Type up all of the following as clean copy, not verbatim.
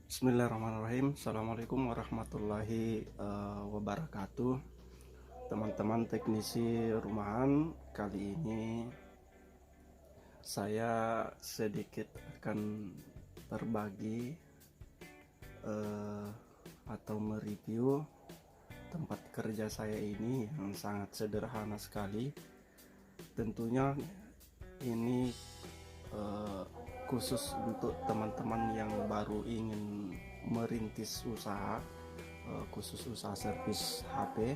Bismillahirrahmanirrahim. Assalamualaikum warahmatullahi wabarakatuh. Teman-teman teknisi rumahan, kali ini saya sedikit akan berbagi atau mereview tempat kerja saya ini yang sangat sederhana sekali. Tentunya ini khusus untuk teman-teman yang baru ingin merintis usaha, khusus usaha servis HP,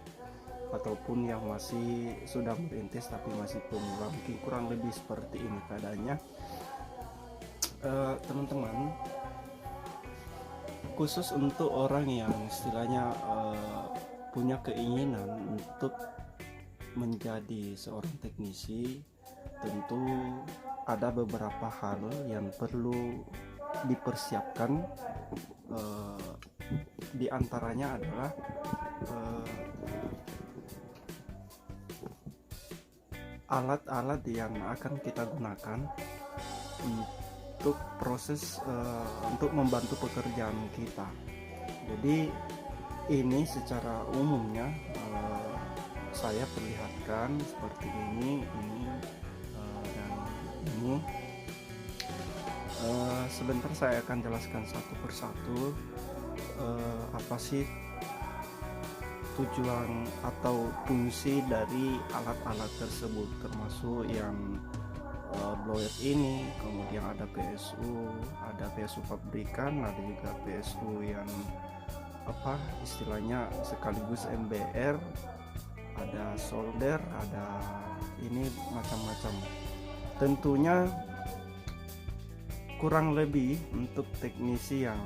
ataupun yang masih sudah merintis tapi masih pemula. Mungkin kurang lebih seperti ini keadaannya. Teman-teman, khusus untuk orang yang istilahnya punya keinginan untuk menjadi seorang teknisi, tentu ada beberapa hal yang perlu dipersiapkan. Di antaranya adalah alat-alat yang akan kita gunakan untuk proses untuk membantu pekerjaan kita. Jadi ini secara umumnya saya perlihatkan seperti ini dan ini. Sebentar saya akan jelaskan satu persatu apa sih tujuan atau fungsi dari alat-alat tersebut, termasuk yang blower ini, kemudian ada PSU pabrikan, ada juga PSU yang apa istilahnya sekaligus MBR, ada solder, ada ini macam-macam. Tentunya kurang lebih untuk teknisi yang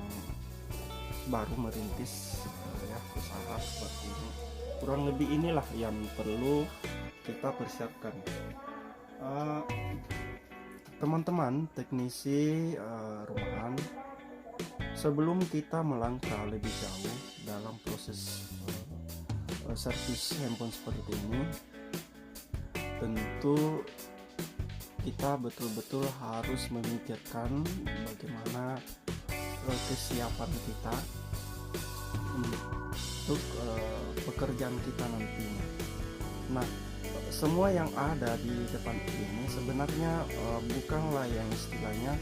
baru merintis ya usaha seperti ini, kurang lebih inilah yang perlu kita persiapkan. Teman-teman teknisi rumahan, sebelum kita melangkah lebih jauh dalam proses servis handphone seperti ini, tentu kita betul-betul harus memikirkan bagaimana kesiapan kita untuk pekerjaan kita nantinya. Nah, semua yang ada di depan ini sebenarnya bukanlah yang istilahnya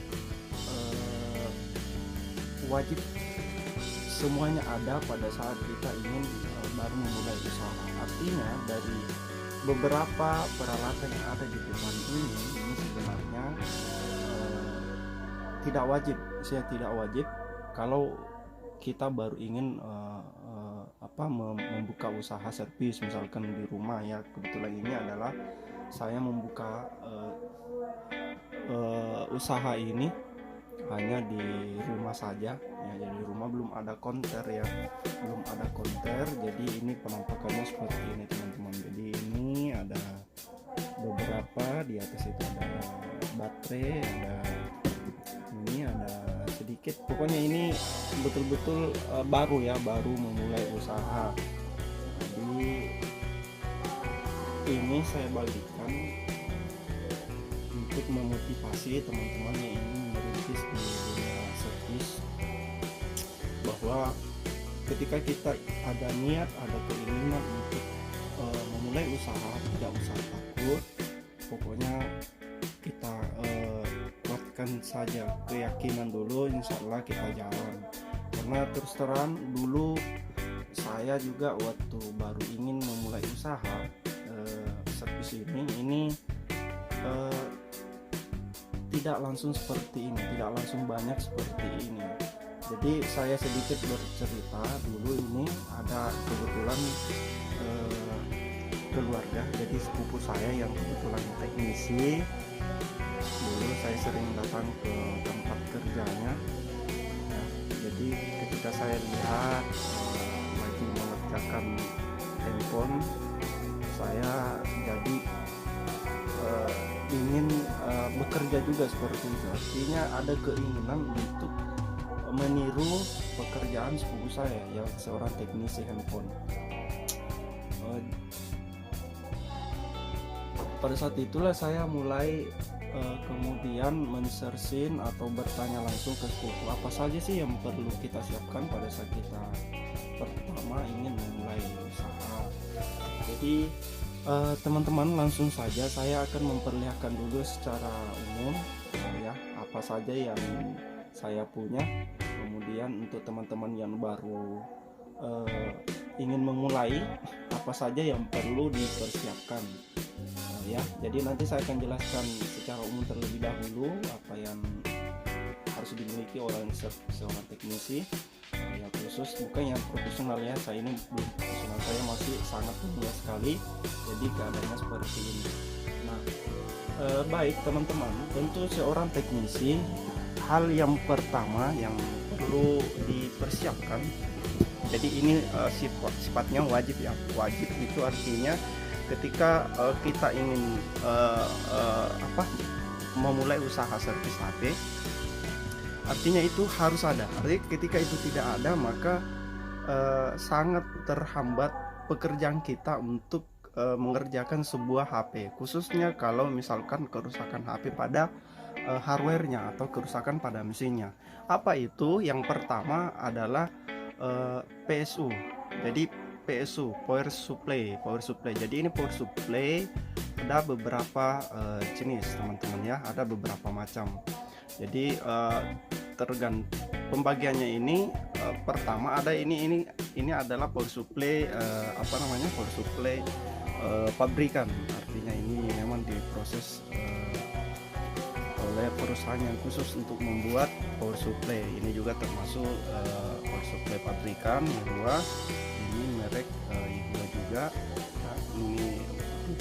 wajib semuanya ada pada saat kita ingin baru memulai usaha. Artinya dari beberapa peralatan yang ada di depan ini sebenarnya tidak wajib kalau kita baru ingin membuka usaha servis, misalkan di rumah ya. Kebetulan ini adalah saya membuka usaha ini hanya di rumah saja ya, jadi rumah belum ada konter, jadi ini penampakannya seperti ini teman-teman. Jadi ini ada beberapa, di atas itu ada baterai, ada sedikit, pokoknya ini betul-betul baru memulai usaha. Jadi ini saya bagikan untuk memotivasi teman-teman yang ingin merintis di dunia servis, bahwa ketika kita ada niat, ada keinginan untuk memulai usaha, tidak usah takut. Pokoknya kita kuatkan saja keyakinan dulu, insya Allah kita jalan. Karena terus terang dulu saya juga waktu baru ingin memulai usaha servis ini tidak langsung seperti ini, tidak langsung banyak seperti ini. Jadi saya sedikit bercerita dulu. Ini ada kebetulan keluarga, jadi sepupu saya yang kebetulan teknisi. Dulu saya sering datang ke tempat kerjanya ya. Jadi ketika saya lihat lagi mengerjakan handphone, saya jadi ingin bekerja juga seperti itu. Artinya ada keinginan untuk meniru pekerjaan sepupu saya yang seorang teknisi handphone. Pada saat itulah saya mulai kemudian men-searching atau bertanya langsung ke sekutu apa saja sih yang perlu kita siapkan pada saat kita pertama ingin memulai usaha. Jadi teman-teman, langsung saja saya akan memperlihatkan dulu secara umum ya apa saja yang saya punya. Kemudian untuk teman-teman yang baru ingin memulai, apa saja yang perlu dipersiapkan ya. Jadi nanti saya akan jelaskan secara umum terlebih dahulu apa yang harus dimiliki oleh seorang teknisi ya, khusus bukan yang profesional ya. Saya ini belum profesional, saya masih sangat muda sekali, jadi keadaannya seperti ini. Nah baik teman-teman, tentu seorang teknisi, hal yang pertama yang perlu dipersiapkan, jadi ini sifatnya wajib ya. Wajib itu artinya ketika kita ingin memulai usaha servis HP, artinya itu harus ada. Artinya ketika itu tidak ada, maka sangat terhambat pekerjaan kita untuk mengerjakan sebuah HP, khususnya kalau misalkan kerusakan HP pada hardware-nya atau kerusakan pada mesinnya. Apa itu? Yang pertama adalah PSU. Jadi PSU, power supply. Jadi ini power supply ada beberapa jenis teman-teman ya, ada beberapa macam. Jadi tergantung pembagiannya ini. Pertama ada ini adalah power supply power supply pabrikan. Artinya ini memang diproses oleh perusahaan yang khusus untuk membuat power supply. Ini juga termasuk power supply pabrikan. Yang kedua ini merek Ihua juga. Nah, ini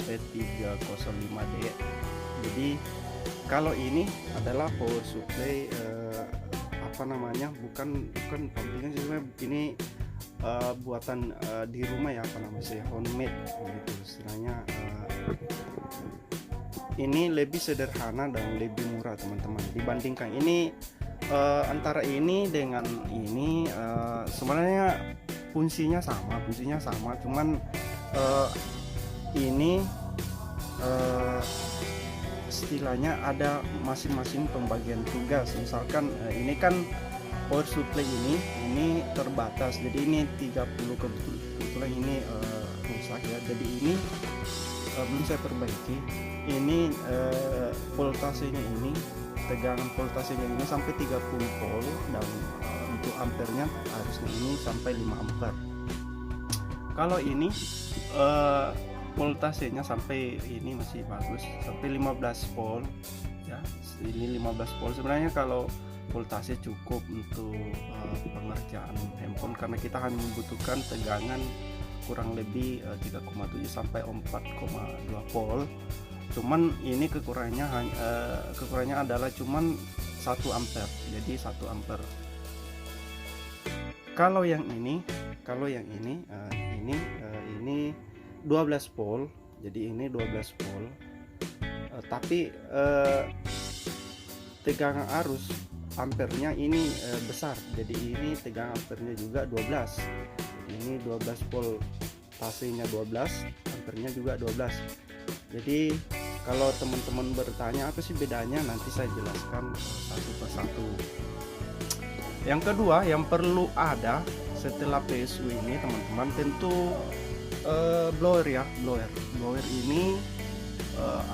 P305D. Jadi kalau ini adalah power supply bukan pabrikan sih, ini buatan di rumah ya, homemade gitu istilahnya. Ini lebih sederhana dan lebih murah teman-teman dibandingkan ini. Antara ini dengan ini sebenarnya fungsinya sama, cuman ini istilahnya ada masing-masing pembagian tugas. Misalkan ini kan power supply ini terbatas, jadi ini 30, kebetulan ini rusak ya, jadi ini belum saya perbaiki. Ini voltasenya ini, tegangan voltasenya ini sampai 30 volt, dan untuk ampernya harusnya ini sampai 5 ampere. Kalau ini voltasenya sampai ini masih bagus, sampai 15 volt ya. Ini 15 volt. Sebenarnya kalau voltase cukup untuk pengerjaan handphone, karena kita hanya membutuhkan tegangan kurang lebih 3,7 sampai 4,2 volt. Cuman ini kekurangannya adalah cuman 1 ampere. Jadi 1 ampere. Kalau yang ini ini 12 volt. Jadi ini 12 volt. Tapi tegangan arus ampernya ini besar. Jadi ini tegangan ampernya juga 12. Ini 12 volt, voltasenya 12, ampernya juga 12. Jadi kalau teman-teman bertanya apa sih bedanya, nanti saya jelaskan satu persatu. Yang kedua yang perlu ada setelah PSU ini teman-teman, tentu blower ya. Blower ini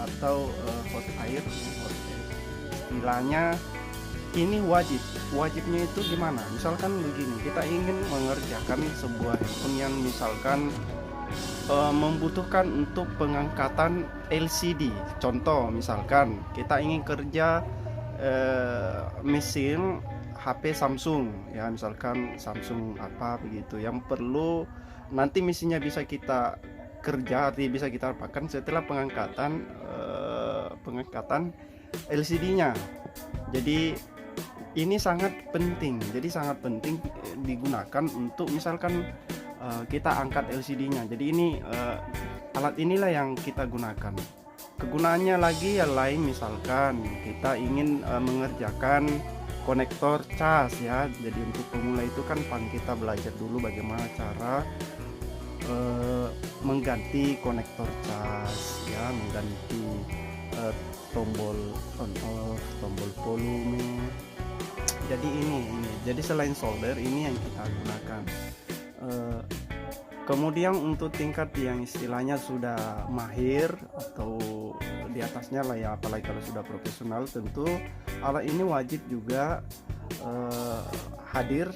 atau hot air istilahnya, ini wajibnya itu gimana? Misalkan begini, kita ingin mengerjakan sebuah handphone yang misalkan membutuhkan untuk pengangkatan LCD. Contoh misalkan kita ingin kerja mesin HP Samsung ya, misalkan Samsung apa begitu, yang perlu nanti mesinnya bisa kita kerja, artinya bisa kita pakai setelah pengangkatan LCD-nya. Jadi ini sangat penting digunakan untuk misalkan kita angkat LCD-nya. Jadi ini alat inilah yang kita gunakan. Kegunaannya lagi yang lain, misalkan kita ingin mengerjakan konektor cas ya. Jadi untuk pemula itu kan kita belajar dulu bagaimana cara mengganti konektor cas ya, mengganti eh, tombol on off, tombol volume. Jadi ini jadi selain solder ini yang kita gunakan. Eh, Kemudian untuk tingkat yang istilahnya sudah mahir atau di atasnya lah ya, apalagi kalau sudah profesional, tentu alat ini wajib juga hadir,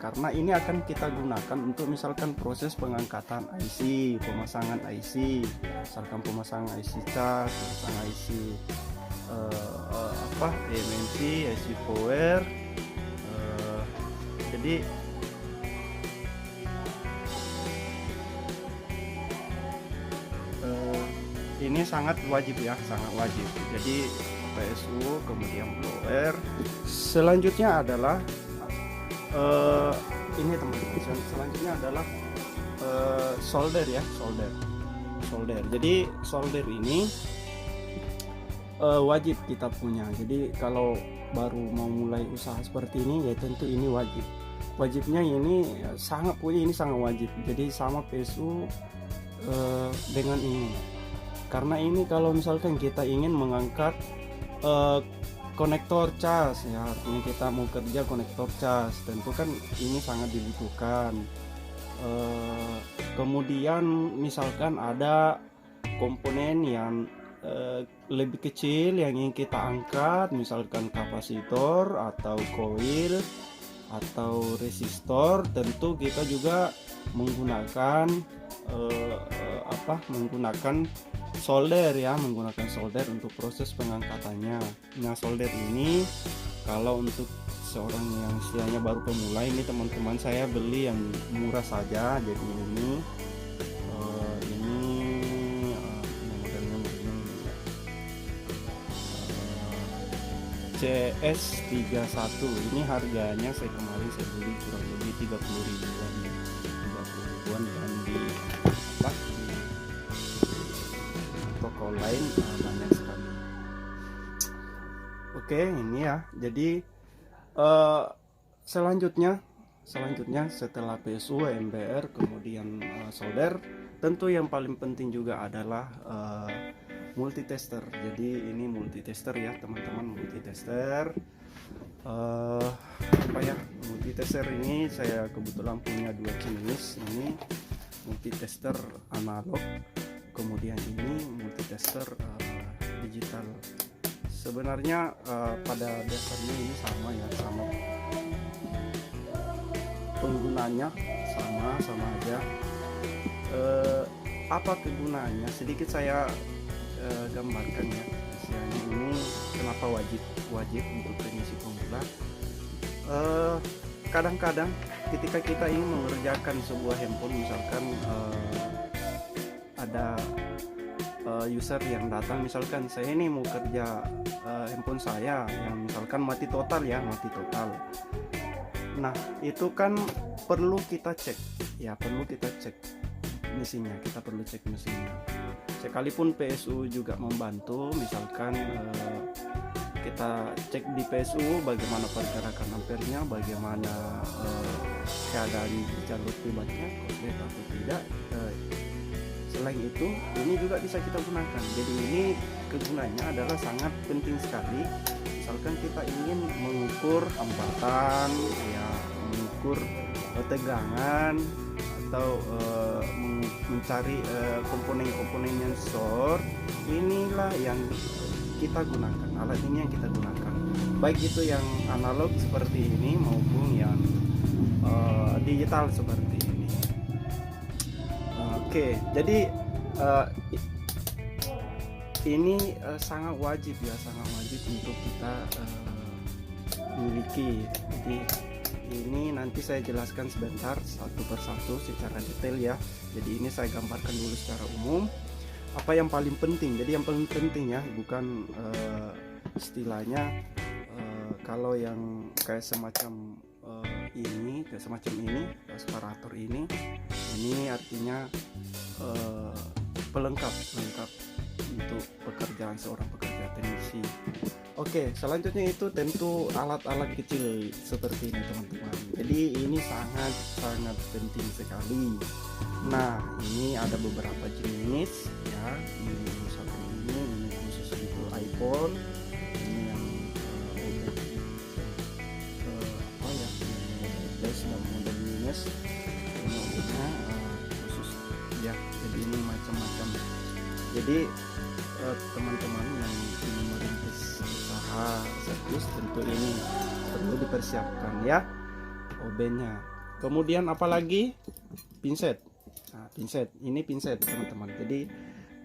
karena ini akan kita gunakan untuk misalkan proses pengangkatan IC, pemasangan IC, misalkan pemasangan IC cas, pemasangan IC eMMC, IC power. Jadi ini sangat wajib ya, sangat wajib. Jadi PSU, kemudian blower. Selanjutnya adalah ini teman-teman. Selanjutnya adalah solder ya, solder. Jadi solder ini wajib kita punya. Jadi kalau baru mau mulai usaha seperti ini ya tentu ini wajib. Wajibnya ini sangat wajib. Jadi sama PSU dengan ini. Karena ini kalau misalkan kita ingin mengangkat konektor cas ya, artinya kita mau kerja konektor cas, tentu kan ini sangat dibutuhkan. Kemudian misalkan ada komponen yang lebih kecil yang ingin kita angkat, misalkan kapasitor atau koil atau resistor, tentu kita juga menggunakan solder ya, menggunakan solder untuk proses pengangkatannya. Nah, solder ini kalau untuk seorang yang istilahnya baru pemula, ini teman-teman saya beli yang murah saja. Jadi ini CS31. Ini harganya kemarin saya beli kurang lebih 30 ribuan dan di toko lain banyak sekali. Oke, ini ya. Jadi selanjutnya setelah PSU, MBR, kemudian solder, tentu yang paling penting juga adalah multitester. Jadi ini multitester ya teman-teman, multitester. Multitester ini saya kebetulan punya dua jenis. Ini multitester analog, kemudian ini multitester digital. Sebenarnya pada dasarnya ini sama ya, sama penggunanya sama aja. Apa kegunaannya sedikit saya gambarkan ya. Misalnya ini kenapa wajib untuk teknisi pemula. Kadang-kadang ketika kita ingin mengerjakan sebuah handphone, misalkan ada user yang datang, misalkan saya ini mau kerja handphone saya yang misalkan mati total. Nah, itu kan perlu kita cek mesinnya, sekalipun PSU juga membantu. Misalkan kita cek di PSU bagaimana pergerakan ampernya, bagaimana keadaan jalur pribadinya, korslet atau tidak. Selain itu, ini juga bisa kita gunakan. Jadi ini kegunaannya adalah sangat penting sekali. Misalkan kita ingin mengukur hambatan, ya, mengukur tegangan, atau mencari komponen-komponen yang short, inilah yang kita gunakan. Alat ini yang kita gunakan, baik itu yang analog seperti ini maupun yang digital seperti ini. Oke, jadi ini sangat wajib untuk kita miliki. Jadi ini nanti saya jelaskan sebentar satu persatu secara detail ya. Jadi ini saya gambarkan dulu secara umum apa yang paling penting. Jadi yang paling penting ya, bukan istilahnya kalau yang kayak semacam ini, separator ini artinya pelengkap untuk pekerjaan seorang pekerja teknisi. Oke, selanjutnya itu tentu alat-alat kecil seperti ini teman-teman. Jadi ini sangat sangat penting sekali. Nah, ini ada beberapa jenis ya. Ini misalkan ini khusus untuk iPhone. Ini yang model apa ya? Model plus dan model minus. Ini modelnya khusus ya. Jadi ini macam-macam. Jadi teman-teman yang ingin merintis usaha servis tentu ini perlu dipersiapkan ya OB-nya. Kemudian apalagi pinset. Nah, pinset ini pinset teman-teman. Jadi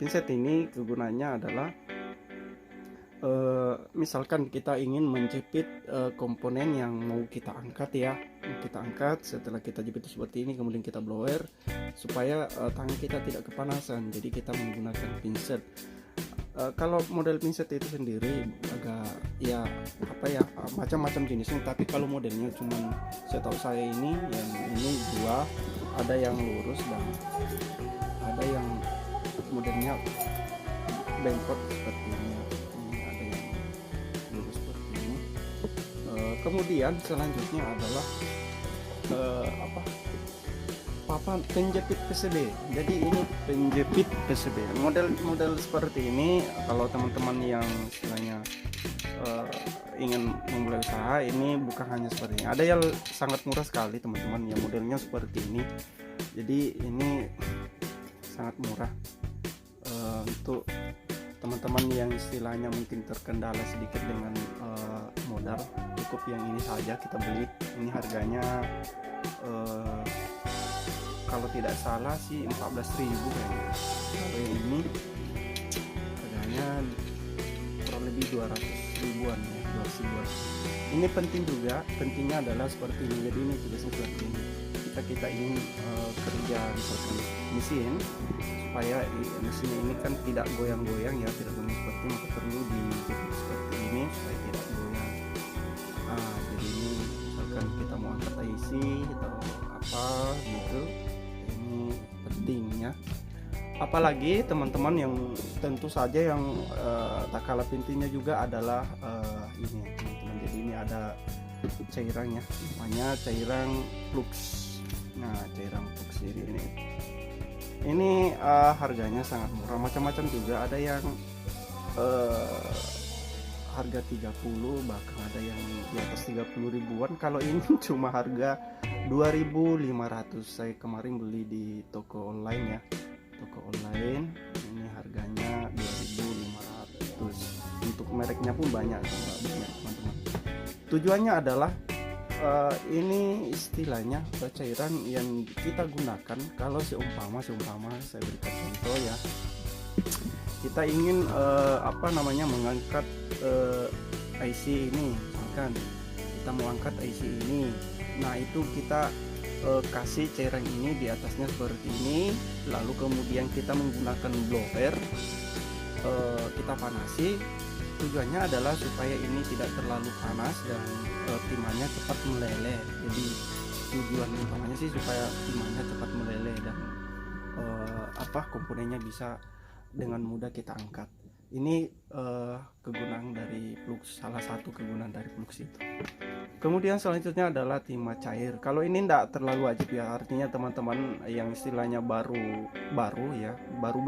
pinset ini kegunaannya adalah misalkan kita ingin menjepit komponen yang mau kita angkat ya, kita angkat. Setelah kita jepit seperti ini, kemudian kita blower supaya tangan kita tidak kepanasan. Jadi kita menggunakan pinset. Kalau model pinset itu sendiri agak ya apa ya, macam-macam jenisnya, tapi kalau modelnya cuman setahu saya ini yang ini dua, ada yang lurus dan ada yang modelnya bengkok seperti ini. Ini ada yang lurus seperti ini. Kemudian selanjutnya adalah papan penjepit PCB. Jadi ini penjepit PCB. Model seperti ini kalau teman-teman yang istilahnya ingin memulai usaha, ini bukan hanya seperti ini. Ada yang sangat murah sekali teman-teman, yang modelnya seperti ini. Jadi ini sangat murah untuk teman-teman yang istilahnya mungkin terkendala sedikit dengan modal. Cukup yang ini saja kita beli. Ini harganya kalau tidak salah sih 14.000 kayaknya. Kalau yang ini harganya kurang lebih 200 ribuan ya, 200 ribuan. Ini penting juga, pentingnya adalah seperti ini. Jadi ini tugasnya seperti ini. Kita ingin kerja misalkan mesin, supaya mesin ini kan tidak goyang-goyang ya, tidak goyang seperti ini, maka perlu dijepit seperti ini supaya tidak goyang. Jadi ini misalkan kita mau angkat IC atau apa gitu, ini pentingnya. Apalagi teman-teman yang tentu saja yang tak kalah pentingnya juga adalah ini teman-teman. Jadi ini ada cairannya, namanya cairan flux. Nah, cairan flux ini harganya sangat murah, macam-macam juga. Ada yang harga 30, bahkan ada yang di atas 30 ribuan. Kalau ini cuma harga 2.500. Saya kemarin beli di toko online ya, toko online. Ini harganya 2.500. Untuk mereknya pun banyak teman-teman. Tujuannya adalah ini istilahnya cairan yang kita gunakan kalau seumpama saya berikan contoh ya, kita ingin mengangkat IC ini, misalkan kita mau angkat IC ini. Nah, itu kita kasih cairan ini di atasnya seperti ini, lalu kemudian kita menggunakan blower, kita panasi. Tujuannya adalah supaya ini tidak terlalu panas dan timahnya cepat meleleh. Jadi tujuan utamanya sih supaya timahnya cepat meleleh dan komponennya bisa dengan mudah kita angkat. Ini kegunaan dari flux, salah satu kegunaan dari flux itu. Kemudian selanjutnya adalah timah cair. Kalau ini tidak terlalu wajib ya, artinya teman-teman yang istilahnya baru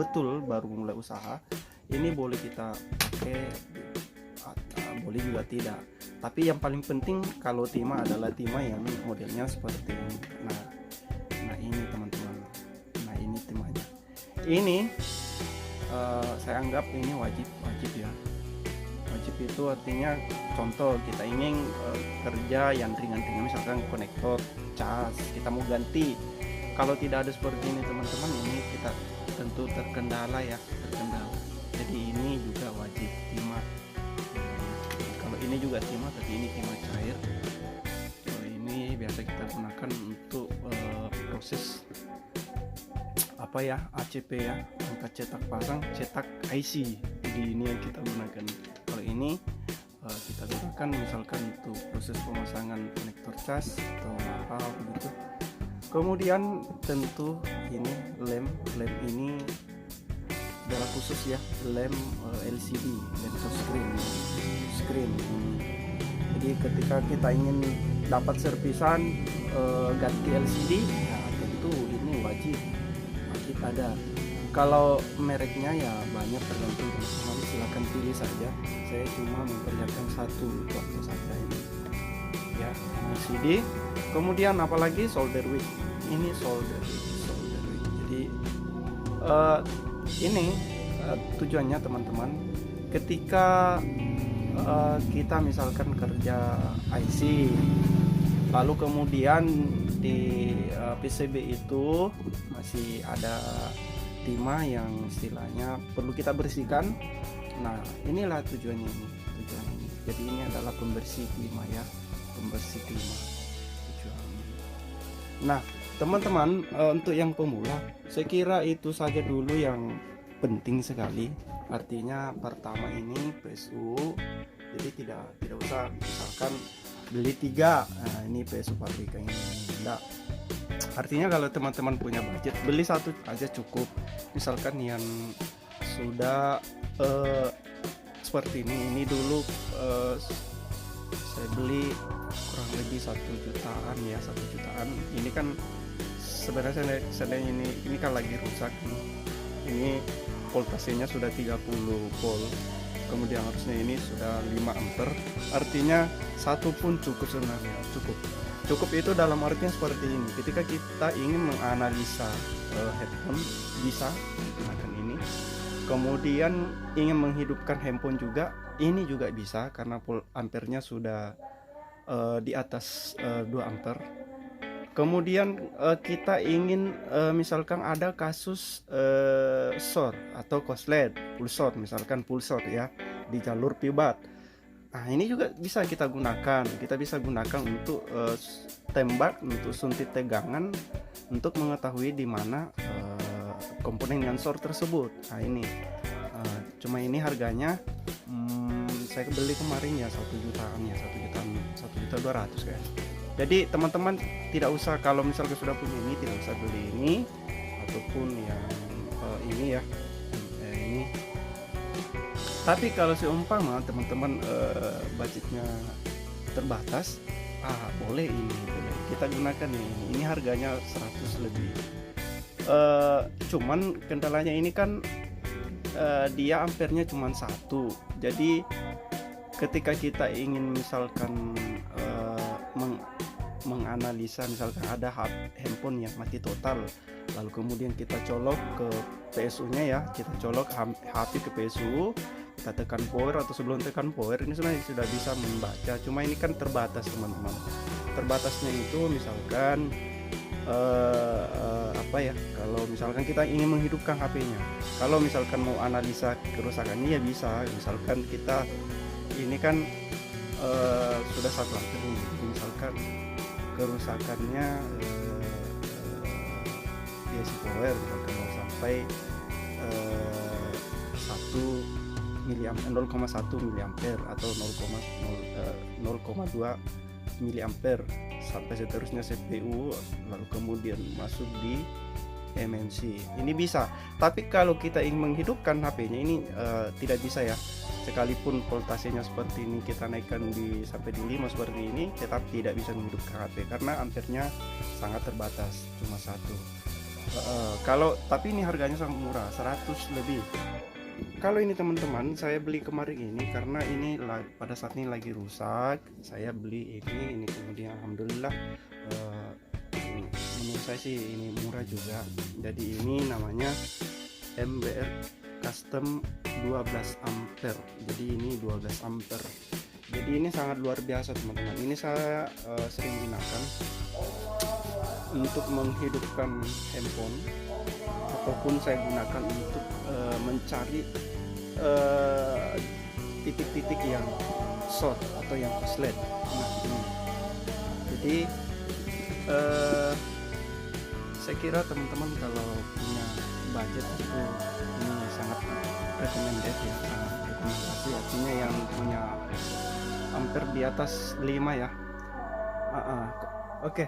betul mulai usaha, ini boleh kita pakai, boleh juga tidak. Tapi yang paling penting kalau timah adalah timah yang modelnya seperti ini. Nah ini teman-teman, nah ini timahnya. Ini saya anggap ini wajib ya. Wajib itu artinya contoh kita ingin kerja yang ringan-ringan, misalkan konektor cas kita mau ganti. Kalau tidak ada seperti ini teman-teman, ini kita tentu terkendala. Jadi ini juga wajib timah. Kalau ini juga timah, tapi ini timah cair. Kalau ini biasa kita gunakan untuk proses ACP ya, angkat cetak pasang, cetak IC. Jadi ini yang kita gunakan. Kalau ini kita gunakan misalkan untuk proses pemasangan konektor cas atau apa begitu. Kemudian tentu ini lem ini adalah khusus ya, lem LCD, lem touchscreen. Jadi ketika kita ingin dapat servisan ganti LCD, ya tentu ini wajib ada. Kalau mereknya ya banyak, tergantung teman-teman, silahkan pilih saja. Saya cuma memperlihatkan satu contoh saja ini ya, LCD. Kemudian apalagi solder wick, ini solder wick. Jadi ini tujuannya teman-teman, ketika kita misalkan kerja IC, lalu kemudian di PCB itu masih ada timah yang istilahnya perlu kita bersihkan. Nah, inilah tujuannya ini. Jadi ini adalah pembersih timah ya, pembersih timah tujuannya. Nah, teman-teman, untuk yang pemula saya kira itu saja dulu yang penting sekali. Artinya pertama ini PSU, jadi tidak usah misalkan beli 3, nah ini PSU pabrika ini enggak. Artinya kalau teman-teman punya budget, beli 1 aja cukup. Misalkan yang sudah seperti ini dulu saya beli kurang lebih 1 jutaan ya, 1 jutaan. Ini kan sebenarnya saya ini kan lagi rusak nih. Ini voltasenya sudah 30 volt, kemudian harusnya ini sudah 5 ampere. Artinya 1 pun cukup sebenarnya, cukup itu dalam artinya seperti ini. Ketika kita ingin menganalisa headphone, bisa gunakan ini. Kemudian ingin menghidupkan handphone juga, ini juga bisa karena ampernya sudah di atas 2 ampere. Kemudian kita ingin misalkan ada kasus short atau korslet, misalkan full short ya di jalur pibat. Nah, ini juga bisa kita gunakan. Kita bisa gunakan untuk tembak, untuk suntik tegangan, untuk mengetahui di mana komponen yang short tersebut. Nah, ini cuma ini harganya saya beli kemarin ya 1 jutaan ya, 1.200.000 kayak. Jadi teman-teman tidak usah, kalau misalnya sudah punya ini, tidak usah beli ini ataupun yang ini ya, ini. Tapi kalau seumpama teman-teman budgetnya terbatas, boleh ini, boleh kita gunakan ini. Ini harganya 100 lebih. Cuman kendalanya ini kan dia ampernya cuma 1. Jadi ketika kita ingin misalkan menganalisa, misalkan ada handphone yang mati total, lalu kemudian kita colok ke PSU nya ya, kita colok HP ke PSU, kita tekan power atau sebelum tekan power, ini sebenarnya sudah bisa membaca. Cuma ini kan terbatas teman-teman. Terbatasnya itu misalkan apa ya, kalau misalkan kita ingin menghidupkan HP-nya, kalau misalkan mau analisa kerusakannya ya bisa. Misalkan kita ini kan sudah 1 ampere ini, misalkan kerusakannya DC power misalkan mau sampai 0,1 miliampere atau 0,2 miliampere sampai seterusnya CPU, lalu kemudian masuk di MNC, ini bisa. Tapi kalau kita ingin menghidupkan HP-nya ini tidak bisa ya. Sekalipun voltasenya seperti ini kita naikkan sampai di 5 seperti ini, tetap tidak bisa menghidupkan HP karena ampernya sangat terbatas, cuma 1. Tapi ini harganya sangat murah, 100 lebih. Kalau ini teman-teman, saya beli kemarin ini karena ini pada saat ini lagi rusak. Saya beli ini kemudian alhamdulillah menurut saya sih ini murah juga. Jadi ini namanya MBR Custom 12 ampere. Jadi ini 12 ampere. Jadi ini sangat luar biasa teman-teman. Ini saya sering gunakan untuk menghidupkan handphone, ataupun saya gunakan untuk mencari titik-titik yang short atau yang korslet. Nah, ini. Jadi saya kira teman-teman kalau punya budget itu ini sangat recommended ya, sangat rekomendasi. Artinya yang punya hampir di atas 5 ya. Oke,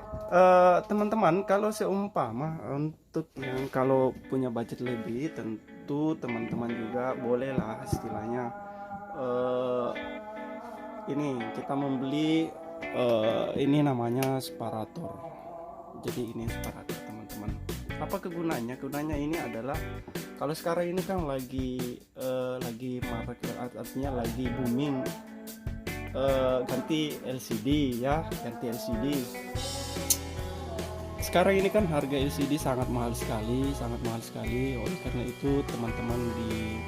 teman-teman, kalau seumpama untuk yang kalau punya budget lebih, itu teman-teman juga bolehlah istilahnya ini kita membeli ini namanya separator. Jadi ini separator teman-teman. Apa kegunaannya? Kegunaannya ini adalah kalau sekarang ini kan lagi marak, artinya lagi booming ganti LCD ya, ganti LCD. Sekarang ini kan harga LCD sangat mahal sekali. Oleh karena itu teman-teman di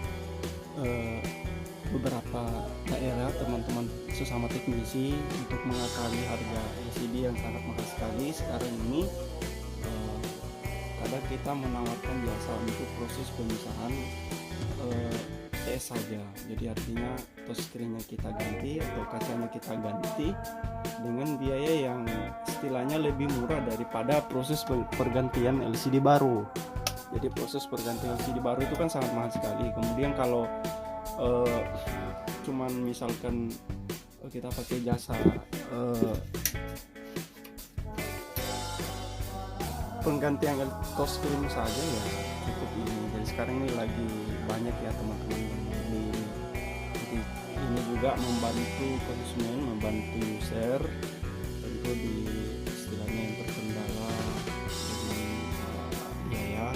beberapa daerah, teman-teman sesama teknisi untuk mengakali harga LCD yang sangat mahal sekali sekarang ini, kadang kita menawarkan jasa untuk proses pemisahan TS saja. Jadi artinya touchscreen-nya kita ganti atau kacanya kita ganti dengan biaya yang istilahnya lebih murah daripada proses pergantian LCD baru. Jadi proses pergantian LCD baru itu kan sangat mahal sekali. Kemudian kalau cuman misalkan kita pakai jasa penggantian touchscreen saja ya cukup ini. Jadi sekarang ini lagi banyak ya teman-teman yang beli ini. Jadi ini juga membantu konsumen, membantu user tentu di istilahnya yang terkendala dengan biaya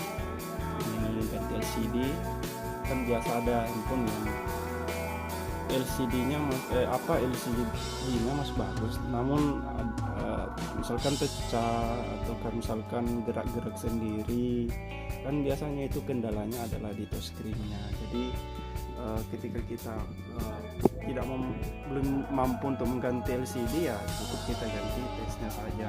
ini ganti LCD. Kan biasa ada handphone yang LCD-nya LCD-nya masih bagus, namun misalkan pecah atau kan misalkan gerak-gerak sendiri, kan biasanya itu kendalanya adalah di touchscreen-nya. Jadi ketika kita belum mampu untuk mengganti LCD ya cukup kita ganti TS-nya saja.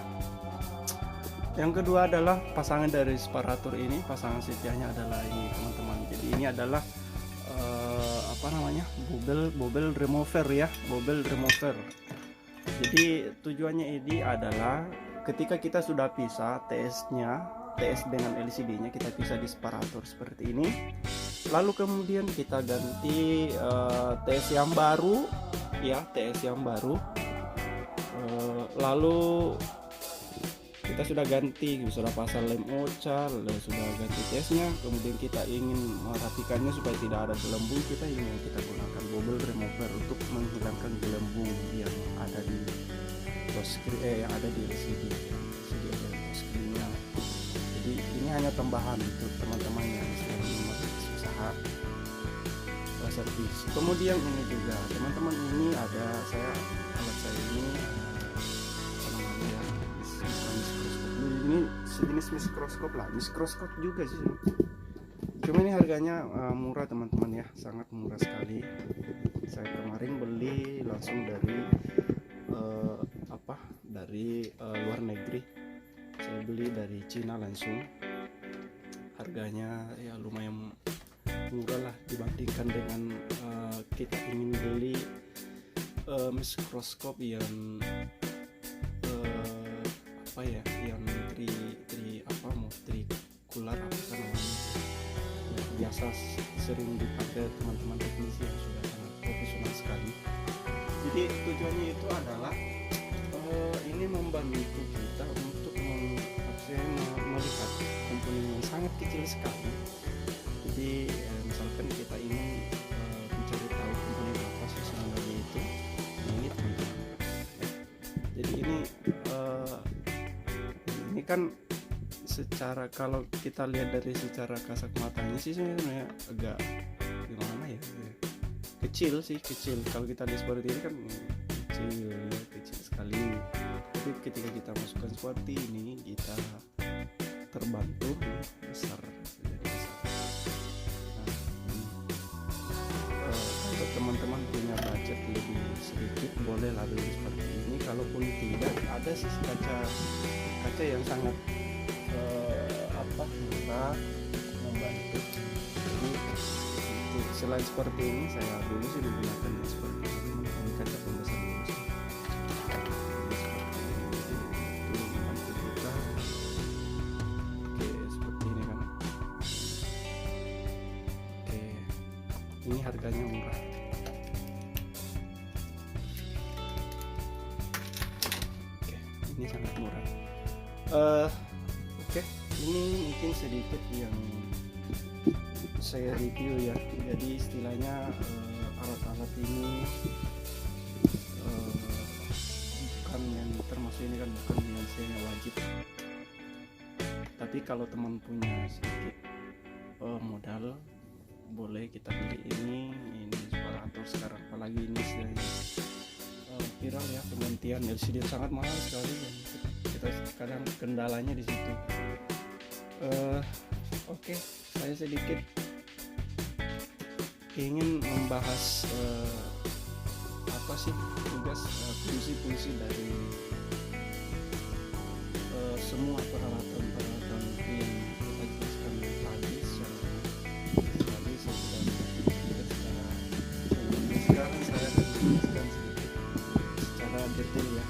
Yang kedua adalah pasangan dari separator ini, pasangan setianya adalah ini teman-teman. Jadi ini adalah bobel remover ya, bobel remover. Jadi tujuannya ini adalah ketika kita sudah pisah TS dengan LCD-nya, kita pisah di separator seperti ini. Lalu kemudian kita ganti TS yang baru ya, TS yang baru. Lalu kita sudah ganti, sudah pasang lem OCA, sudah ganti TS-nya, kemudian kita ingin merapikannya supaya tidak ada gelembung, kita gunakan bobel remover untuk menghilangkan gelembung yang ada di touchscreen, yang ada di LCD touchscreen-nya. Jadi ini hanya tambahan untuk teman-teman yang sedang berusaha servis. Kemudian ini juga teman-teman, ini ada alat saya ini ini sejenis mikroskop juga sih, cuma ini harganya murah teman-teman ya, sangat murah sekali. Saya kemarin beli langsung dari luar negeri, saya beli dari Cina langsung. Harganya ya lumayan murah lah dibandingkan dengan kita ingin beli mikroskop yang yang trikular apa namanya, biasa sering dipakai teman-teman teknisi yang sudah sangat profesional sekali. Jadi tujuannya itu adalah ini membantu kita untuk melihat komponen yang sangat kecil sekali. Jadi misalkan kita ingin mencari tahu komponen apa sih sebenarnya itu, nah ini teman-teman. Jadi ini kan secara, kalau kita lihat dari secara kasat matanya sih sebenarnya agak gimana ya, kecil. Kalau kita lihat seperti ini kan kecil sekali, tapi ketika kita masukkan seperti ini kita terbantu besar. Untuk teman-teman punya budget lebih sedikit, boleh lah beli seperti ini. Kalaupun tidak, ada sih kaca yang sangat murah, membantu. Jadi selain seperti ini, saya dulu sih menggunakan yang seperti ini kaca pembesar dulu sih. Itu membantu kita. Oke, seperti ini kan. Oke, ini harganya murah. Oke, ini sangat murah. Oke, ini mungkin sedikit yang saya review ya. Jadi istilahnya alat-alat ini bukan yang termasuk ini kan bukan yang saya wajib. Tapi kalau teman punya sedikit modal, boleh kita beli ini separator sekarang. Apalagi ini viral ya, penggantian LCD sangat mahal sekali dan kita kadang kendalanya di situ. Oke, saya sedikit ingin membahas apa sih tugas fungsi-fungsi dari semua peralatan yang kita jelaskan tadi secara sekarang saya akan menjelaskan sedikit secara detail ya.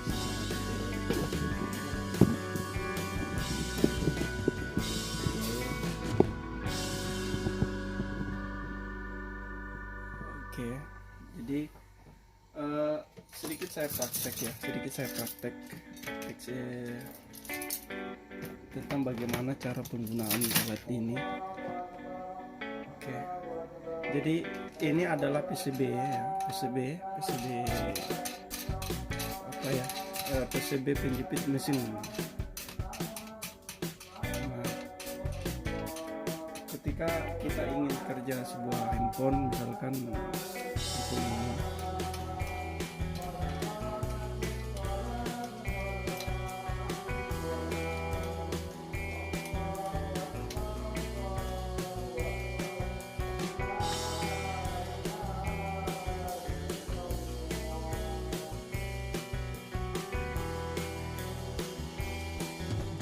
Oke, jadi sedikit saya praktek tentang bagaimana cara penggunaan alat ini. Oke, jadi ini adalah PCB ya, PCB apa ya, PCB penjepit mesin. Nah, ketika kita ingin kerja sebuah handphone, misalkan handphone ini,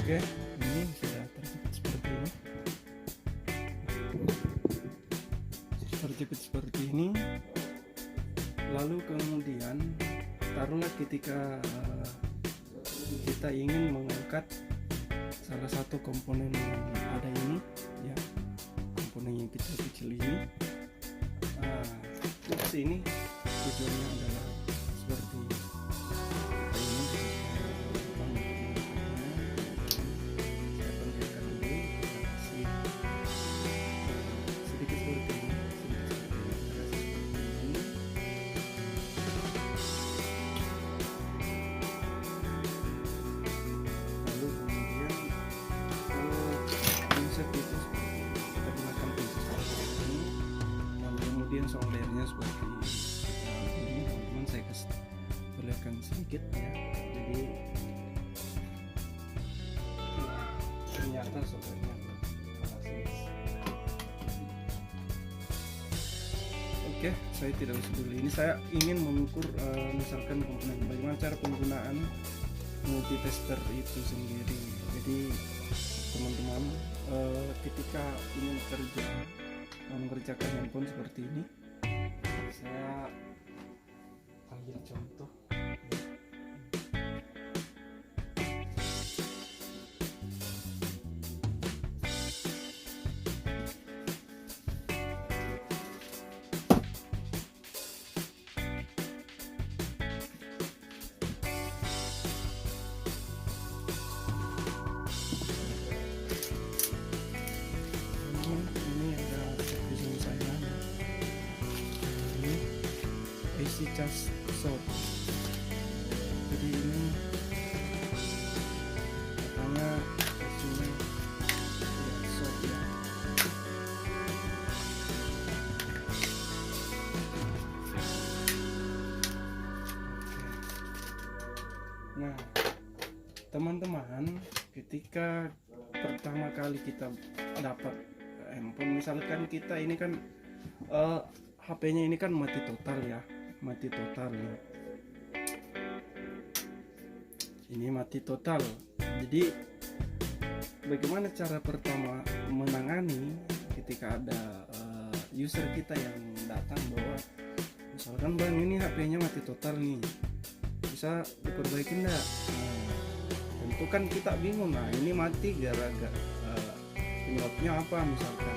oke, ini sudah terjepit seperti ini. Lalu kemudian taruhlah ketika kita ingin mengangkat salah satu komponen yang ada ini ya, komponen yang kecil-kecil ini. Terus ini tujuannya adalah seperti ini. Kemudian soldernya seperti ini, teman-teman, saya perlihatkan sedikit ya. Jadi ternyata soldernya oke, saya tidak usah dulu. Ini saya ingin mengukur misalkan komponen, bagaimana cara penggunaan multitester itu sendiri. Jadi teman-teman ketika ingin mengerjakan handphone seperti ini, saya ambil contoh. Cas short. Jadi ini katanya isinya tidak short ya. Nah, teman-teman, ketika pertama kali kita dapat handphone, misalkan kita ini kan HP-nya ini kan mati total ya. Ini mati total. Jadi bagaimana cara pertama menangani ketika ada user kita yang datang bahwa misalkan bang, ini HP-nya mati total nih, bisa diperbaiki enggak? Tentu kan kita bingung. Nah, ini mati gara-gara penyebabnya apa misalkan,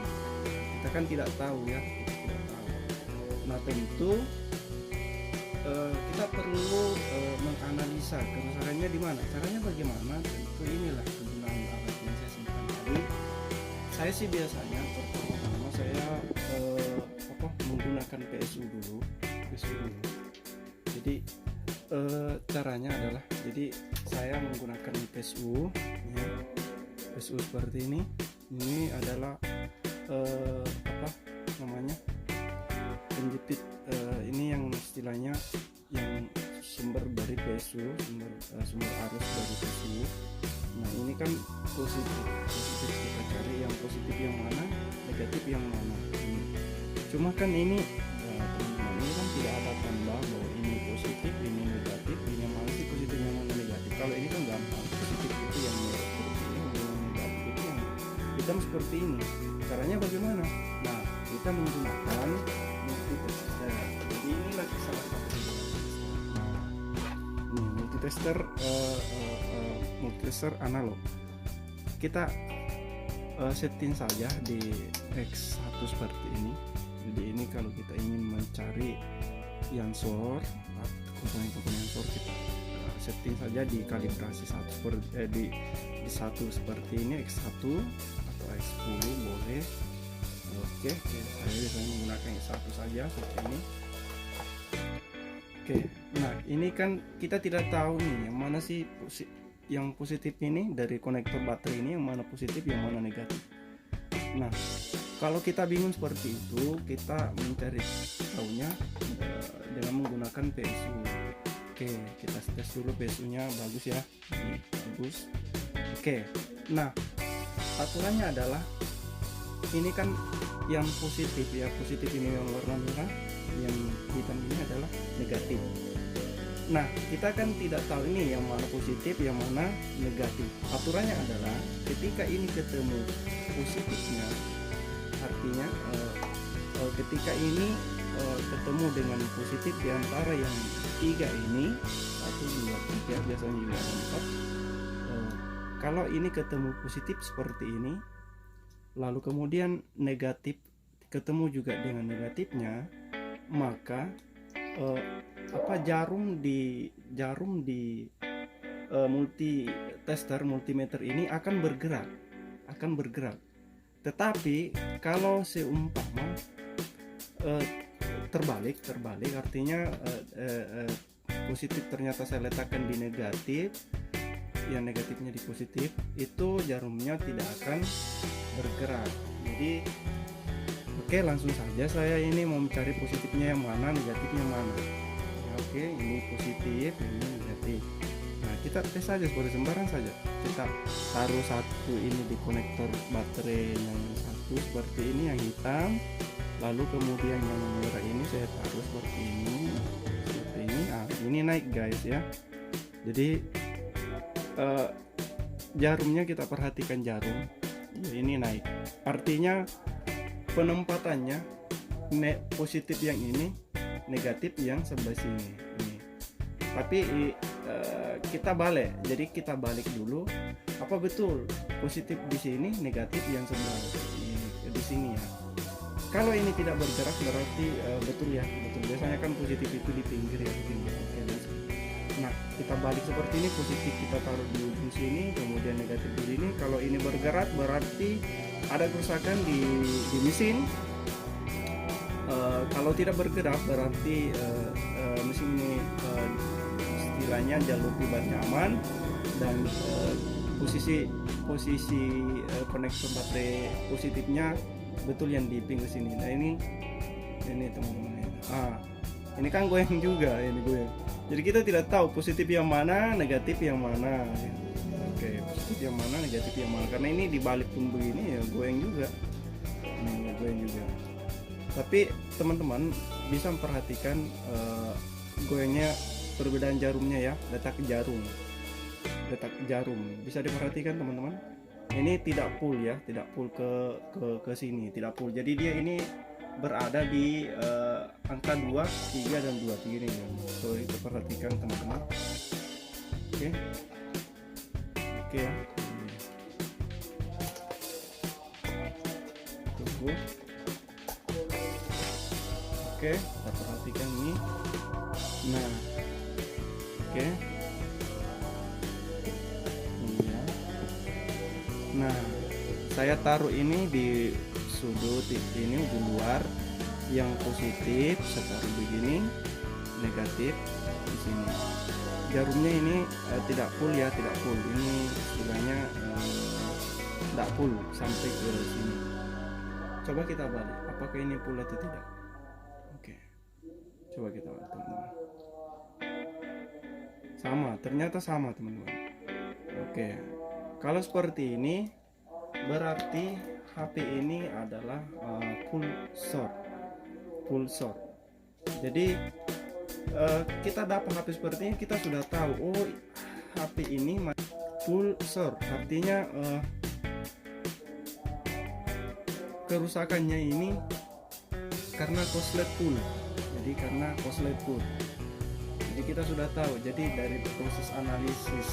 kita kan tidak tahu ya, Nah, tentu kita perlu menganalisa kerusakannya di mana. Caranya bagaimana? Tentu inilah kegunaan alat yang saya simpan tadi. Saya sih biasanya pertama saya menggunakan PSU dulu. Jadi caranya adalah, jadi saya menggunakan PSU ya, PSU seperti ini. Ini adalah penjepit, ini yang istilahnya yang sumber dari PSU, sumber arus dari PSU. Nah ini kan positif kita cari yang positif yang mana, negatif yang mana. Cuma kan ini teman-teman, ini kan tidak ada tanda bahwa ini positif, ini negatif, ini yang mana sih positif, yang mana negatif. Kalau ini kan gampang, positif itu yang merah seperti ini, yang negatif itu yang hitam seperti ini. Caranya bagaimana? Nah, kita menggunakan multitester. Jadi inilah salah satu multitester analog. Kita setting saja di X1 seperti ini. Jadi ini kalau kita ingin mencari yang source, komponen source, kita setting saja di kalibrasi di satu seperti ini, X1 atau X10 boleh. Oke, saya biasanya menggunakan X1 saja seperti ini. Oke, nah ini kan kita tidak tahu nih yang mana sih yang positif ini dari konektor baterai ini, yang mana positif, yang mana negatif. Nah, kalau kita bingung seperti itu, kita mencari tahunya dengan menggunakan PSU. Oke, kita tes dulu PSU-nya bagus ya. Ini bagus. Oke, nah aturannya adalah ini kan yang positif ya, positif ini yang warna merah, yang hitam ini adalah negatif. Nah, kita kan tidak tahu ini yang mana positif, yang mana negatif. Aturannya adalah ketika ini ketemu positifnya, artinya ketika ini ketemu dengan positif di antara yang tiga ini, 1, 2, 3, biasanya juga 4. Kalau ini ketemu positif seperti ini, lalu kemudian negatif ketemu juga dengan negatifnya, maka jarum di multimeter ini akan bergerak. Tetapi kalau seumpama terbalik, artinya positif ternyata saya letakkan di negatif, yang negatifnya di positif, itu jarumnya tidak akan bergerak. Jadi oke, langsung saja saya ini mau mencari positifnya yang mana, negatifnya mana. Oke, ini positif, ini negatif. Nah, kita tes saja seperti sembarang saja. Kita taruh satu ini di konektor baterai yang satu seperti ini, yang hitam. Lalu kemudian yang merah ini saya taruh seperti ini. Ini naik guys ya. Jadi jarumnya kita perhatikan jarum. Ini naik. Artinya penempatannya positif yang ini, negatif yang sebelah sini. Ini. Tapi kita balik. Jadi kita balik dulu. Apa betul positif di sini, negatif yang sebelah di sini ya. Kalau ini tidak bergerak berarti betul ya, betul. Biasanya kan positif itu di pinggir ya, di pinggir. Oke, nah, kita balik seperti ini, positif kita taruh di ujung sini, kemudian negatif di sini. Kalau ini bergerak berarti ada kerusakan di mesin. Kalau tidak bergerak berarti mesin ini istilahnya jalur pibatnya aman, dan posisi konektor baterai positifnya betul yang di pinggir sini. Nah ini teman-teman. Ini kan goyang juga, ini goyang. Jadi kita tidak tahu positif yang mana, negatif yang mana. Oke, positif yang mana, negatif yang mana. Karena ini dibalik pun begini ya goyang juga. Goyang juga. Tapi teman-teman bisa memperhatikan goyangnya, perbedaan jarumnya ya, letak jarum bisa diperhatikan teman-teman. Ini tidak full ya, tidak full ke sini, tidak full. Jadi dia ini berada di angka 2, 3 dan 2 ini ya. So itu perhatikan teman-teman. Oke ya. Tunggu. Oke, kita perhatikan ini. Nah, oke. Nah, saya taruh ini di sudut ini ujung luar, yang positif seperti begini, negatif di sini. Jarumnya ini tidak full ya, tidak full. Ini istilahnya tidak full sampai ke sini. Coba kita balik, apakah ini full atau tidak? Oke, coba kita balik teman-teman. Sama, ternyata sama teman-teman. Oke, kalau seperti ini berarti HP ini adalah full short. Jadi kita dapat HP seperti ini, kita sudah tahu oh HP ini full short, artinya kerusakannya ini karena korslet full. Jadi karena korslet full. Jadi kita sudah tahu. Jadi dari proses analisis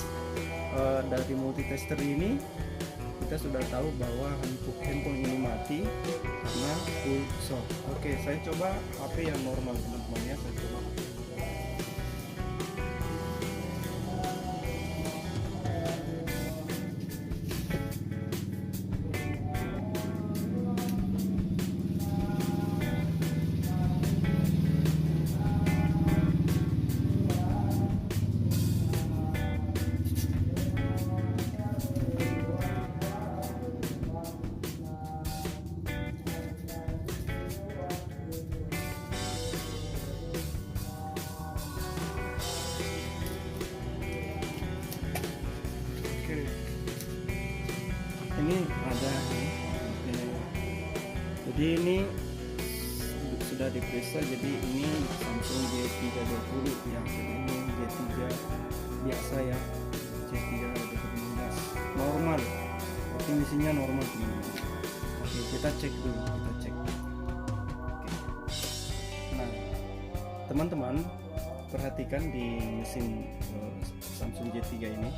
dari multitester ini kita sudah tahu bahwa handphone ini mati karena full short. Oke, saya coba HP yang normal teman-teman ya. Saya coba ini ada jadi ini sudah diperiksa. Jadi ini Samsung J320 ya, jadi ini J3 biasa ya, J3 normal, tapi mesinnya normal teman-teman. Oke, kita cek dulu, kita cek. Oke. Nah teman-teman perhatikan di mesin Samsung J3 ini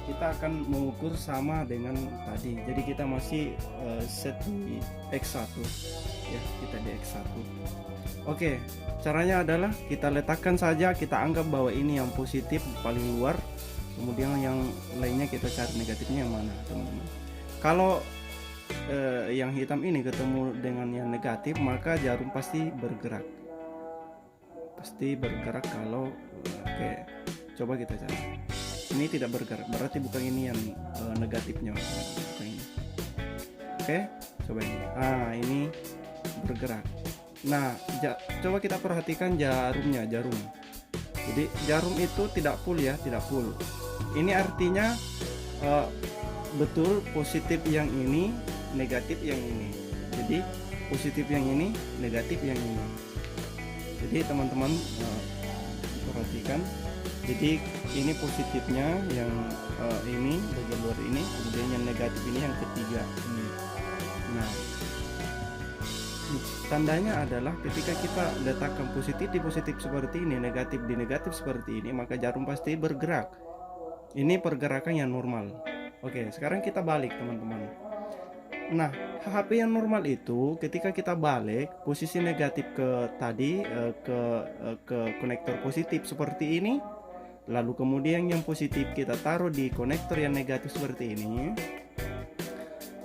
kita akan mengukur sama dengan tadi. Jadi kita masih set di X1 ya, kita di X1. Oke, caranya adalah kita letakkan saja, kita anggap bahwa ini yang positif paling luar, kemudian yang lainnya kita cari negatifnya yang mana teman-teman. Kalau yang hitam ini ketemu dengan yang negatif, maka jarum pasti bergerak, kalau oke, coba kita cari. Ini tidak bergerak, berarti bukan ini yang negatifnya, bukan ini. Oke, coba ini. Ini bergerak. Nah, coba kita perhatikan jarumnya, jarum. Jadi jarum itu tidak full ya, tidak full. Ini artinya betul positif yang ini, negatif yang ini. Jadi positif yang ini, negatif yang ini. Jadi teman-teman perhatikan. Jadi ini positifnya yang ini bagian luar ini, kemudian yang negatif ini yang ketiga ini. Nah, tandanya adalah ketika kita letakkan positif di positif seperti ini, negatif di negatif seperti ini, maka jarum pasti bergerak. Ini pergerakan yang normal. Oke, sekarang kita balik teman-teman. Nah, HP yang normal itu ketika kita balik posisi negatif ke tadi ke konektor positif seperti ini, lalu kemudian yang positif kita taruh di konektor yang negatif seperti ini,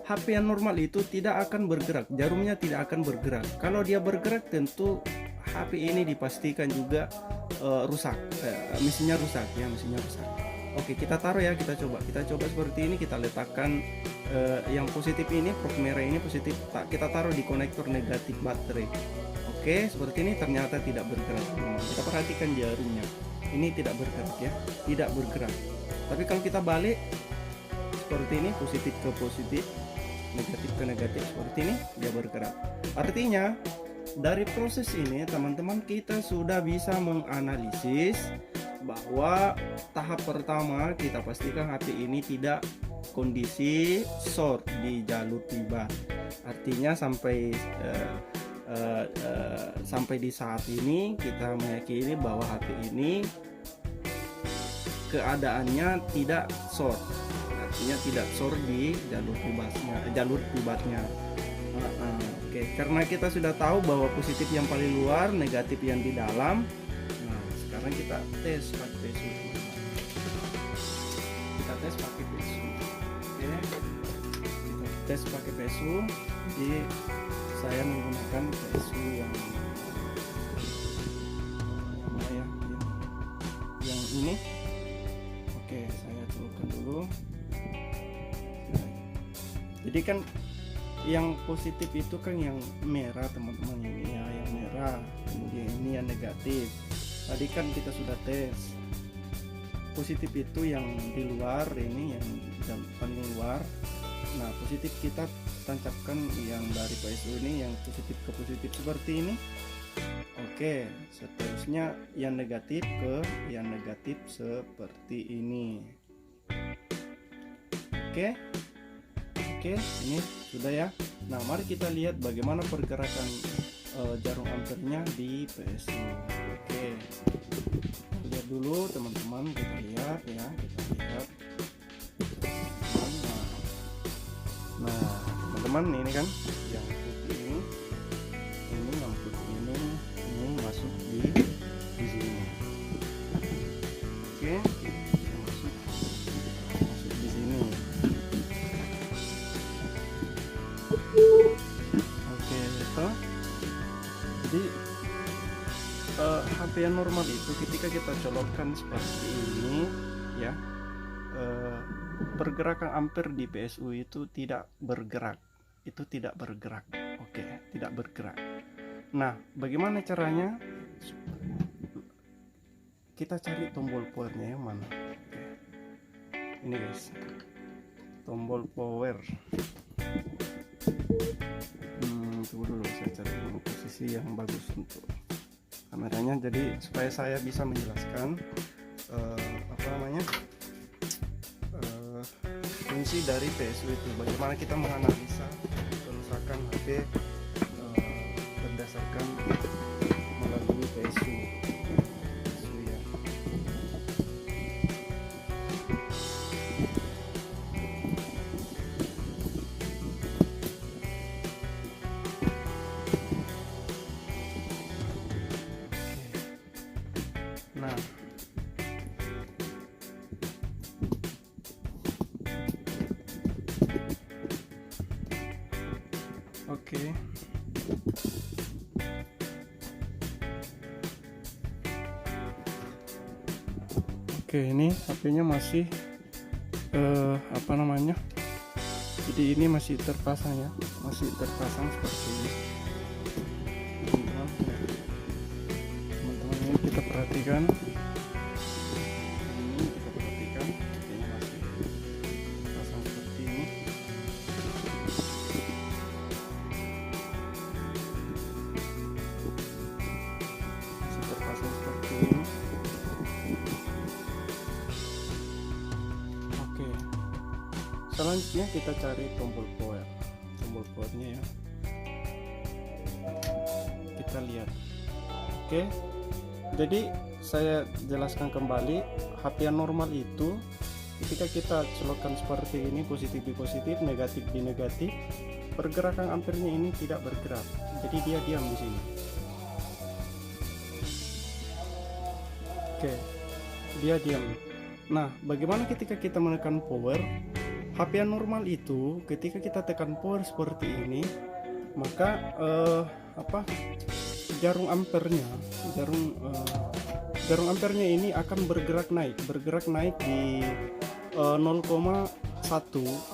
HP yang normal itu tidak akan bergerak, jarumnya tidak akan bergerak. Kalau dia bergerak tentu HP ini dipastikan juga rusak, mesinnya rusak ya, mesinnya rusak. Oke, kita taruh ya, kita coba seperti ini, kita letakkan yang positif ini, probe merah ini positif, kita taruh di konektor negatif baterai. Oke, seperti ini ternyata tidak bergerak. Kita perhatikan jarumnya, ini tidak bergerak ya, tidak bergerak. Tapi kalau kita balik seperti ini, positif ke positif, negatif ke negatif, seperti ini dia bergerak. Artinya dari proses ini teman-teman kita sudah bisa menganalisis bahwa tahap pertama kita pastikan HP ini tidak kondisi short di jalur tiba. Artinya sampai di saat ini kita meyakini bahwa HP ini keadaannya tidak short, artinya tidak short di jalur pivotnya. Oke, karena kita sudah tahu bahwa positif yang paling luar, negatif yang di dalam. Nah, sekarang kita tes pakai pesu. Kita tes pakai pesu. Oke, kita tes pakai PSU, jadi saya menggunakan PSU yang mana ya, yang ini. Oke, saya colokkan dulu. Jadi kan yang positif itu kan yang merah teman-teman, ini ya yang merah, kemudian ini yang negatif. Tadi kan kita sudah tes positif itu yang di luar, ini yang paling luar. Nah positif kita tancapkan yang dari PSU ini, yang positif ke positif seperti ini. Oke, seterusnya yang negatif ke yang negatif seperti ini. Oke, ini sudah ya. Nah mari kita lihat bagaimana pergerakan jarum ampernya di PSU. Oke, lihat dulu teman-teman, kita lihat ya, kita lihat. Nah teman-teman, ini kan yang putih ini yang putih ini masuk di sini. Oke, masuk di sini. Oke, itu. Jadi HP yang normal itu ketika kita colokkan seperti ini ya, pergerakan ampere di PSU itu tidak bergerak, Oke, tidak bergerak. Nah bagaimana caranya? Kita cari tombol powernya yang mana. Oke. Ini guys, tombol power. Tunggu dulu, saya cari posisi yang bagus untuk kameranya, jadi supaya saya bisa menjelaskan apa namanya, fungsi dari PSU itu, bagaimana kita menganalisa kerusakan HP berdasarkan melalui PSU ya. Nah oke, ini HP-nya masih apa namanya, jadi ini masih terpasang ya, masih terpasang seperti ini. Teman-teman, ini kita perhatikan, ini masih terpasang seperti ini. Oke, selanjutnya kita cari tombol powernya ya, kita lihat. Oke, jadi saya jelaskan kembali, HP yang normal itu ketika kita colokkan seperti ini, positif di positif, negatif di negatif, pergerakan ampernya ini tidak bergerak, jadi dia diam di sini. Oke, dia diam. Nah bagaimana ketika kita menekan power? HP yang normal itu ketika kita tekan power seperti ini, maka jarum ampernya ini akan bergerak naik di 0,1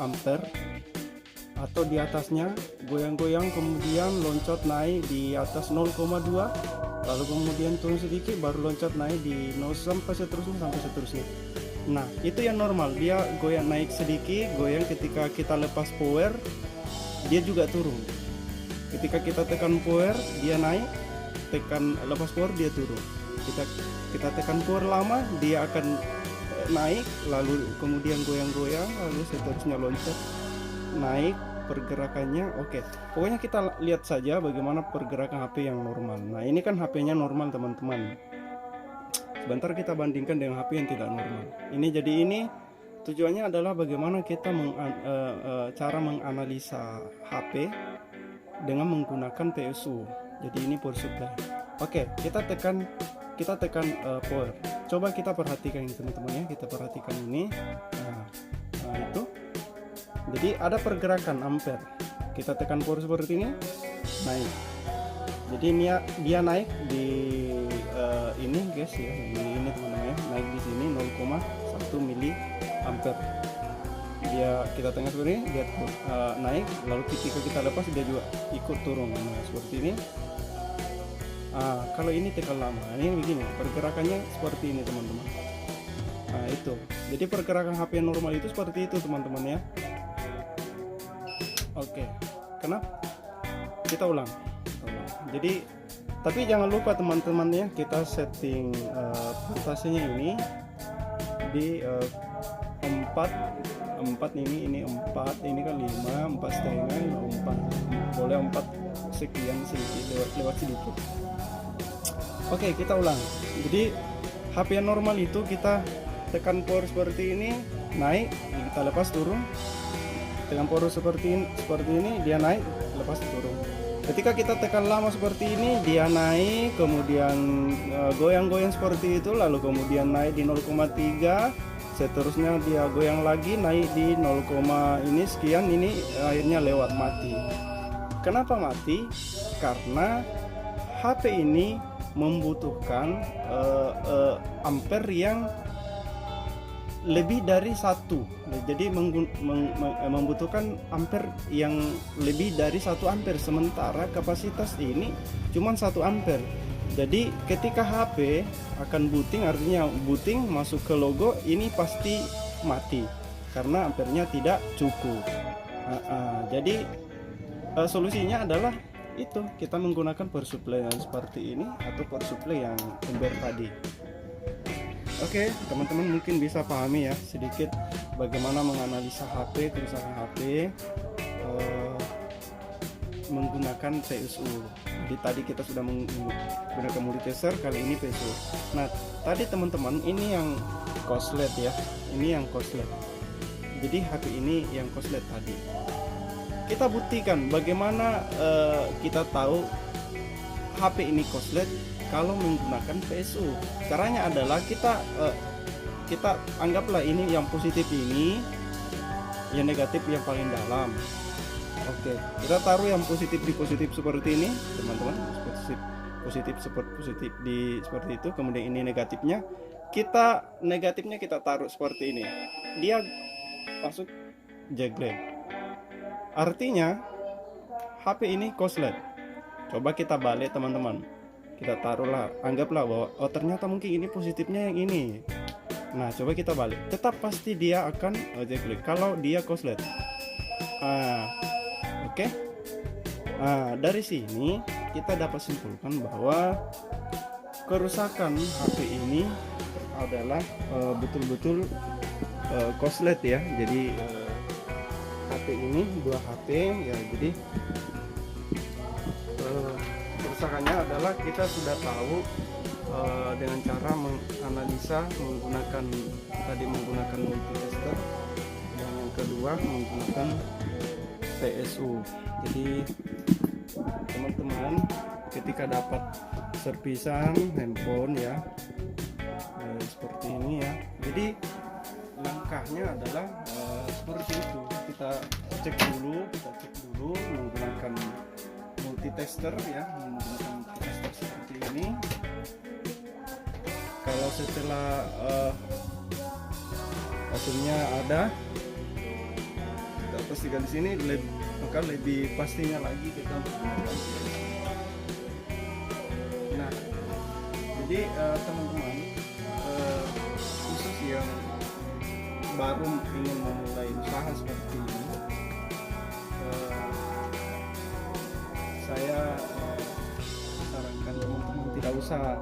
ampere atau di atasnya, goyang-goyang, kemudian loncat naik di atas 0,2, lalu kemudian turun sedikit, baru loncat naik di 0 sampai seterusnya. Nah itu yang normal, dia goyang naik sedikit, goyang. Ketika kita lepas power dia juga turun, ketika kita tekan power dia naik, lepas power dia turun. Kita tekan power lama dia akan naik, lalu kemudian goyang-goyang, lalu seterusnya loncat naik pergerakannya. Oke, pokoknya kita lihat saja bagaimana pergerakan HP yang normal. Nah ini kan HP-nya normal teman-teman. Sebentar kita bandingkan dengan HP yang tidak normal. Jadi ini tujuannya adalah bagaimana kita cara menganalisa HP dengan menggunakan PSU. Jadi ini power supply. Oke, kita tekan power. Coba kita perhatikan ini teman-teman ya, kita perhatikan ini. Nah itu Jadi ada pergerakan ampere. Kita tekan power seperti ini, naik. Jadi dia naik di ini guys ya, di ini teman-teman ya, naik di sini 0,1 mili ampere. Kita tengah seperti ini, dia naik, lalu ketika kita lepas dia juga ikut turun. Nah seperti ini. Kalau ini tekan lama, ini begini pergerakannya seperti ini teman-teman. Nah itu, jadi pergerakan HP normal itu seperti itu teman-teman ya. Oke, kenapa? Kita ulang. Jadi tapi jangan lupa teman-teman ya, kita setting voltasenya ini di 4 ini 4, ini kan 5, 4 setengah, 4 boleh 4 sekian sedikit, lewat sedikit. Oke, kita ulang. Jadi HP normal itu kita tekan power seperti ini, naik, kita lepas turun. Tekan power seperti ini dia naik, lepas turun. Ketika kita tekan lama seperti ini, dia naik, kemudian goyang-goyang seperti itu, lalu kemudian naik di 0,3, seterusnya dia goyang lagi, naik di 0, ini sekian, ini akhirnya lewat mati. Kenapa mati? Karena HP ini membutuhkan ampere yang lebih dari 1. Jadi membutuhkan ampere yang lebih dari 1 ampere, sementara kapasitas ini cuma 1 ampere. Jadi ketika HP akan booting, artinya booting masuk ke logo, ini pasti mati karena ampernya tidak cukup. Jadi solusinya adalah itu, kita menggunakan power supply yang seperti ini atau power supply yang ember tadi. Oke, teman-teman mungkin bisa pahami ya sedikit bagaimana menganalisa HP, kerusakan HP menggunakan PSU. Jadi tadi kita sudah menggunakan multitester, kali ini PSU. Nah, tadi teman-teman ini yang korslet ya, ini yang korslet. Jadi HP ini yang korslet tadi. Kita buktikan bagaimana kita tahu HP ini korslet kalau menggunakan PSU. Caranya adalah kita anggaplah ini yang positif ini, yang negatif yang paling dalam. Oke, kita taruh yang positif di positif seperti ini, teman-teman. Positif seperti itu. Kemudian ini negatifnya. Negatifnya kita taruh seperti ini. Dia masuk jaglet. Artinya HP ini korslet. Coba kita balik teman-teman. Kita taruhlah, anggaplah bahwa ternyata mungkin ini positifnya yang ini. Nah, coba kita balik. Tetap pasti dia akan jaglet kalau dia korslet. Oke. Dari sini kita dapat simpulkan bahwa kerusakan HP ini adalah betul-betul korslet ya. Jadi HP ini 2 HP ya, jadi kerusakannya adalah kita sudah tahu dengan cara menganalisa menggunakan multitester, dan yang kedua menggunakan PSU. Jadi teman-teman ketika dapat servisan handphone ya seperti ini ya, jadi langkahnya adalah seperti itu. Kita cek dulu menggunakan multitester ya, menggunakan multitester seperti ini. Kalau setelah hasilnya ada, kita pastikan di sini, maka lebih pastinya lagi kita menggunakan. Nah, jadi teman-teman khusus yang baru ingin memulai usaha seperti ini, saya sarankan teman-teman tidak usah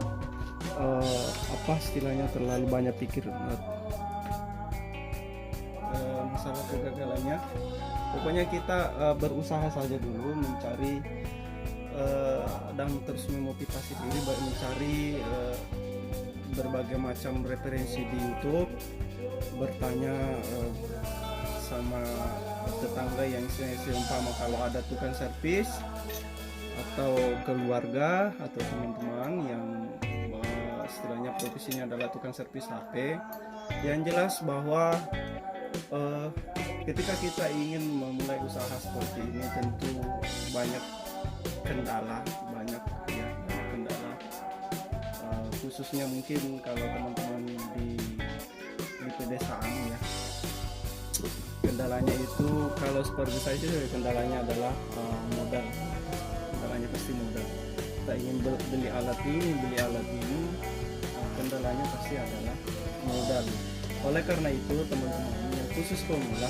istilahnya terlalu banyak pikir masalah kegagalannya. Pokoknya kita berusaha saja dulu, mencari dan terus memotivasi diri, mencari berbagai macam referensi di YouTube, bertanya sama tetangga yang seumpama kalau ada tukang servis, atau keluarga atau teman-teman yang istilahnya profesinya adalah tukang servis HP. Yang jelas bahwa ketika kita ingin memulai usaha seperti ini tentu banyak kendala, banyak kendala. Khususnya mungkin kalau teman-teman di pedesaan ya, kendalanya itu kalau seperti saya sih kendalanya adalah modal. Kendalanya pasti modal. Kita ingin beli alat ini, kendalanya pasti adalah modal. Oleh karena itu teman-teman yang khusus pemula,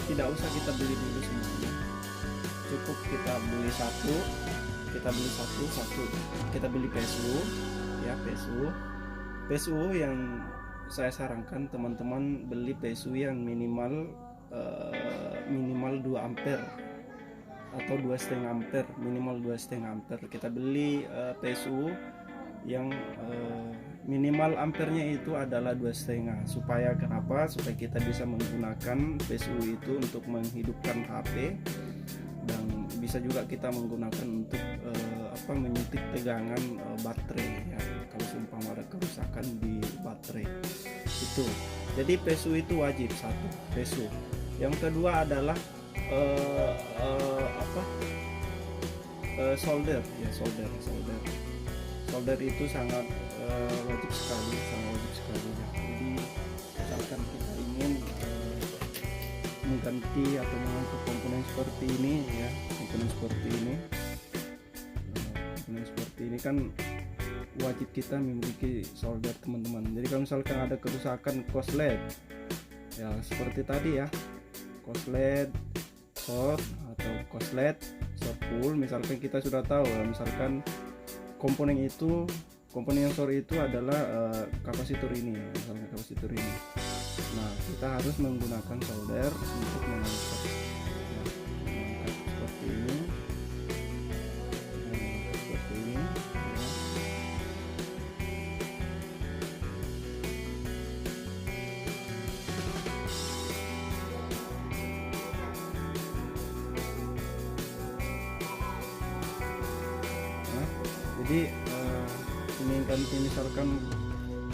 tidak usah kita beli dulu semuanya, cukup kita beli satu, kita beli PSU ya, PSU yang saya sarankan teman-teman beli PSU yang minimal 2 ampere atau 2,5 ampere, minimal 2,5 ampere. Kita beli PSU yang minimal ampernya itu adalah 2,5. Supaya kenapa? Supaya kita bisa menggunakan PSU itu untuk menghidupkan HP, dan bisa juga kita menggunakan untuk menyuntik tegangan baterai ya, kalau seumpama ada kerusakan di baterai itu. Jadi PSU itu wajib, satu PSU. Yang kedua adalah solder ya, solder itu sangat wajib sekali ya. Jadi misalkan kita ingin mengganti atau mengangkut komponen seperti ini ya, komponen seperti ini kan wajib kita memiliki solder teman-teman. Jadi kalau misalkan ada kerusakan korslet ya, seperti tadi ya, korslet short atau korslet short full, misalkan kita sudah tahu ya, misalkan komponen yang short itu adalah kapasitor ini, misalnya kapasitor ini. Nah, kita harus menggunakan solder untuk mengangkat seperti ini, jadi ini ganti misalkan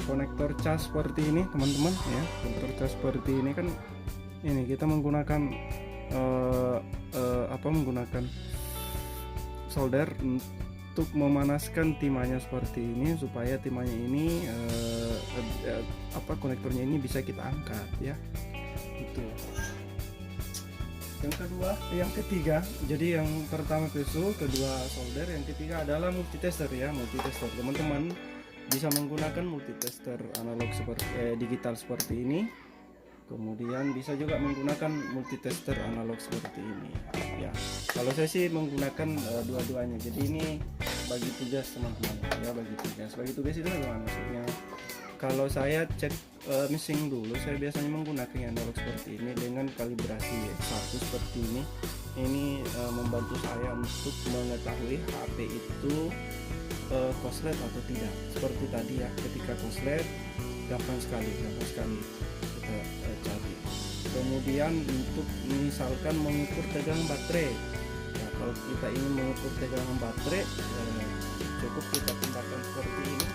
konektor cas seperti ini teman-teman ya, konektor cas seperti ini kan, ini kita menggunakan menggunakan solder untuk memanaskan timahnya seperti ini, supaya timahnya ini konektornya ini bisa kita angkat ya, itu. Yang ketiga, jadi yang pertama PSU, kedua solder, yang ketiga adalah multitester ya, multitester. Teman-teman bisa menggunakan multitester analog seperti digital seperti ini, kemudian bisa juga menggunakan multitester analog seperti ini ya. Kalau saya sih menggunakan dua-duanya. Jadi ini bagi tugas teman-teman ya, bagi tugas itu bagaimana maksudnya? Kalau saya cek mixing dulu, saya biasanya menggunakan yang analog seperti ini dengan kalibrasi satu seperti ini. Ini membantu saya untuk mengetahui HP itu korslet atau tidak. Seperti tadi ya, ketika korslet gampang sekali kita cari. Kemudian untuk misalkan mengukur tegangan baterai, nah, kalau kita ingin mengukur tegangan baterai, cukup kita pindahkan seperti ini,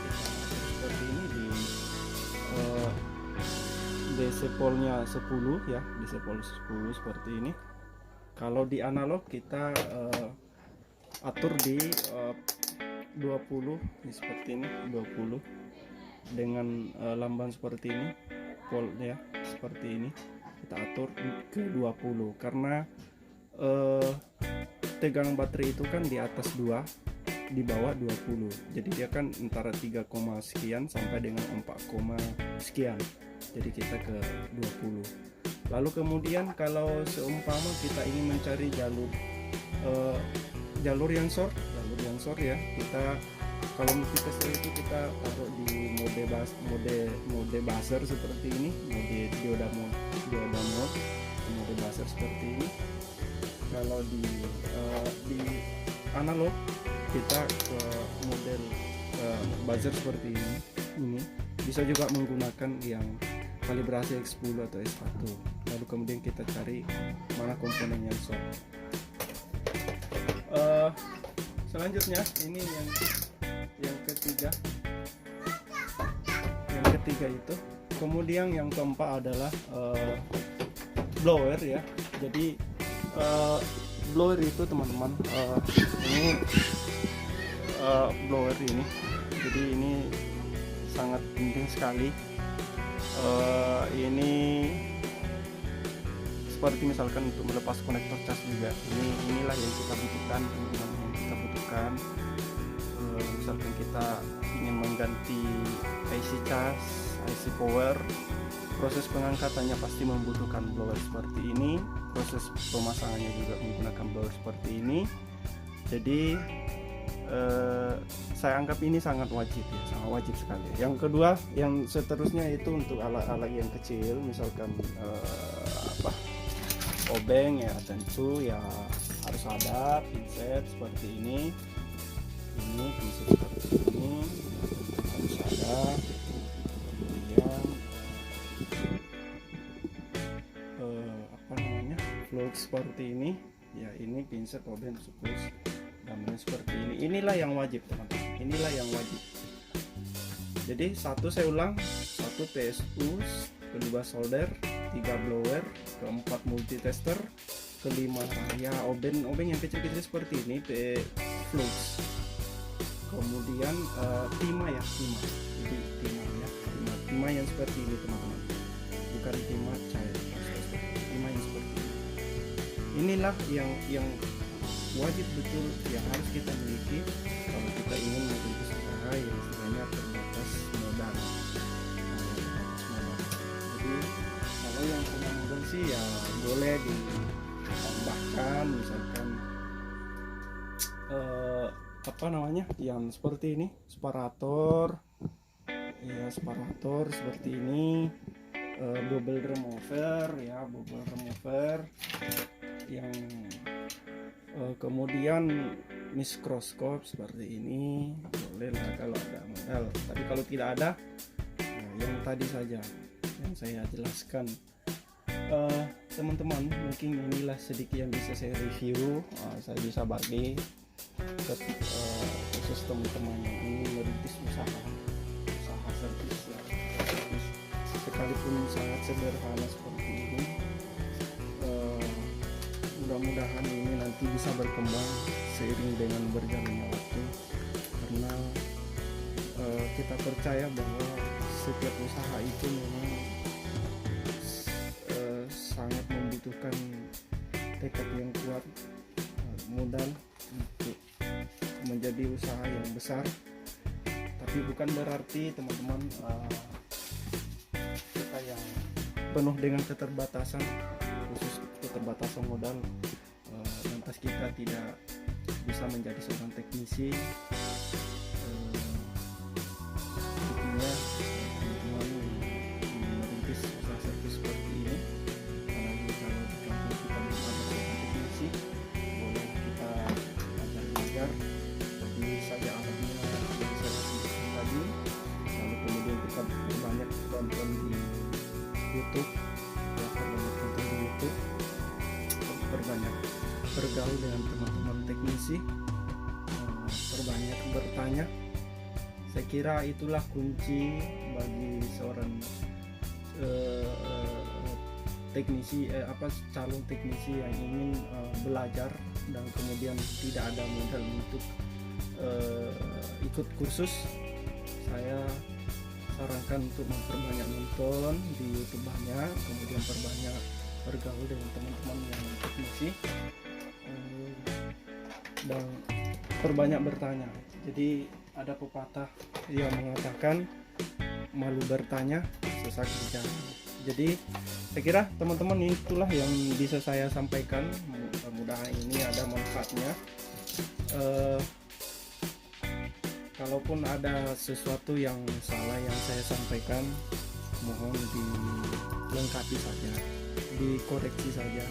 di DC polnya 10 ya, DC pol 10 seperti ini. Kalau di analog kita atur di 20 ini, seperti ini 20 dengan lamban seperti ini, pol ya seperti ini kita atur ke 20 karena tegangan baterai itu kan di atas 2, di bawah 20, jadi dia kan antara 3, sekian sampai dengan 4, sekian, jadi kita ke 20. Lalu kemudian kalau seumpama kita ingin mencari jalur yang short ya, kita kalau multitester itu kita taruh di mode buzzer seperti ini, mode dioda mode buzzer seperti ini. Kalau di analog kita ke model buzzer seperti ini. Bisa juga menggunakan yang kalibrasi X10 atau S1. Lalu kemudian kita cari mana komponen yang short. Selanjutnya ini yang ketiga itu kemudian yang keempat adalah blower ya. Jadi blower itu teman-teman, ini blower ini, jadi ini sangat penting sekali. Ini seperti misalkan untuk melepas konektor cas juga, inilah yang kita butuhkan teman-teman, yang kita butuhkan. Misalkan kita ingin mengganti IC cas, IC power, proses pengangkatannya pasti membutuhkan blower seperti ini, proses pemasangannya juga menggunakan blower seperti ini. Jadi saya anggap ini sangat wajib ya, sangat wajib sekali. Yang kedua, yang seterusnya itu untuk alat-alat yang kecil, misalkan obeng ya, tentu ya harus ada pinset seperti ini pinset seperti ini harus ada. Kemudian flux seperti ini ya, ini pinset, obeng, sukus dan seperti ini. Inilah yang wajib teman-teman, inilah yang wajib. Jadi saya ulang, 1 PSU, kedua solder, 3 blower, keempat multitester, kelima ya obeng yang kecil-kecil seperti ini, flux. Kemudian timah ya, jadi timah yang seperti ini teman-teman, bukan timah cair, timah yang seperti ini. Inilah yang wajib betul yang harus kita miliki kalau kita ingin merintis usaha yang istilahnya terbatas modal. Jadi kalau yang punya modal sih ya boleh ditambahkan, misalkan yang seperti ini, separator seperti ini, bubble remover yang kemudian mikroskop seperti ini, boleh lah kalau ada modal. Tapi kalau tidak ada, yang tadi saja yang saya jelaskan. Teman-teman, mungkin inilah sedikit yang bisa saya review, saya bisa bagi ke khusus teman-teman yang ingin merintis usaha servis ya, sekalipun sangat sederhana seperti ini. Mudah-mudahan ini nanti bisa berkembang seiring dengan berjalannya waktu, karena kita percaya bahwa setiap usaha itu memang sangat membutuhkan tekad yang kuat, modal untuk menjadi usaha yang besar. Tapi bukan berarti teman-teman kita yang penuh dengan keterbatasan, khusus keterbatasan modal, lantas kita tidak bisa menjadi seorang teknisi. Intinya teman-teman merintis usaha servis seperti ini, apalagi kalau di kampung kita belum ada seorang teknisi, boleh kita belajar lebih saja alatnya yang bisa disebutkan tadi, lalu kemudian kita banyak tonton di YouTube, perbanyak bergaul dengan teman-teman teknisi, perbanyak bertanya. Saya kira itulah kunci bagi seorang teknisi, calon teknisi yang ingin belajar dan kemudian tidak ada modal untuk ikut kursus. Saya sarankan untuk memperbanyak nonton di YouTube banyak, kemudian perbanyak bergaul dengan teman-teman yang teknisi, dan perbanyak bertanya. Jadi ada pepatah yang mengatakan malu bertanya, sesak bicara. Jadi saya kira teman-teman itulah yang bisa saya sampaikan. Mudah-mudahan ini ada manfaatnya. Kalaupun ada sesuatu yang salah yang saya sampaikan, mohon dilengkapi saja, dikoreksi saja.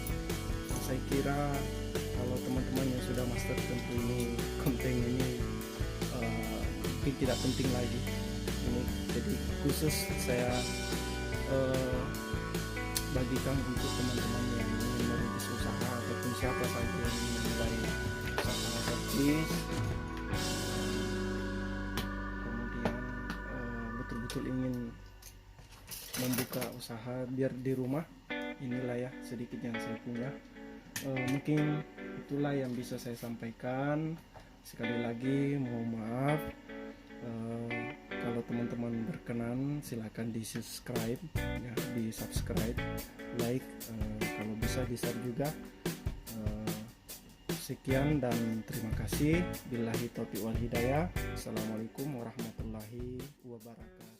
Saya kira kalau teman-teman yang sudah master tentu ini konten ini mungkin tidak penting lagi ini. Jadi khusus saya bagikan untuk teman-teman yang ingin merintis usaha ataupun siapa saja yang ingin memulai usaha servis, kemudian betul-betul ingin usaha biar di rumah. Inilah ya sedikit yang saya punya. Mungkin itulah yang bisa saya sampaikan. Sekali lagi mohon maaf. Kalau teman-teman berkenan silakan di subscribe ya, di subscribe, like, kalau bisa di share juga. Sekian dan terima kasih. Billahi taufiq wal hidayah. Assalamualaikum warahmatullahi wabarakatuh.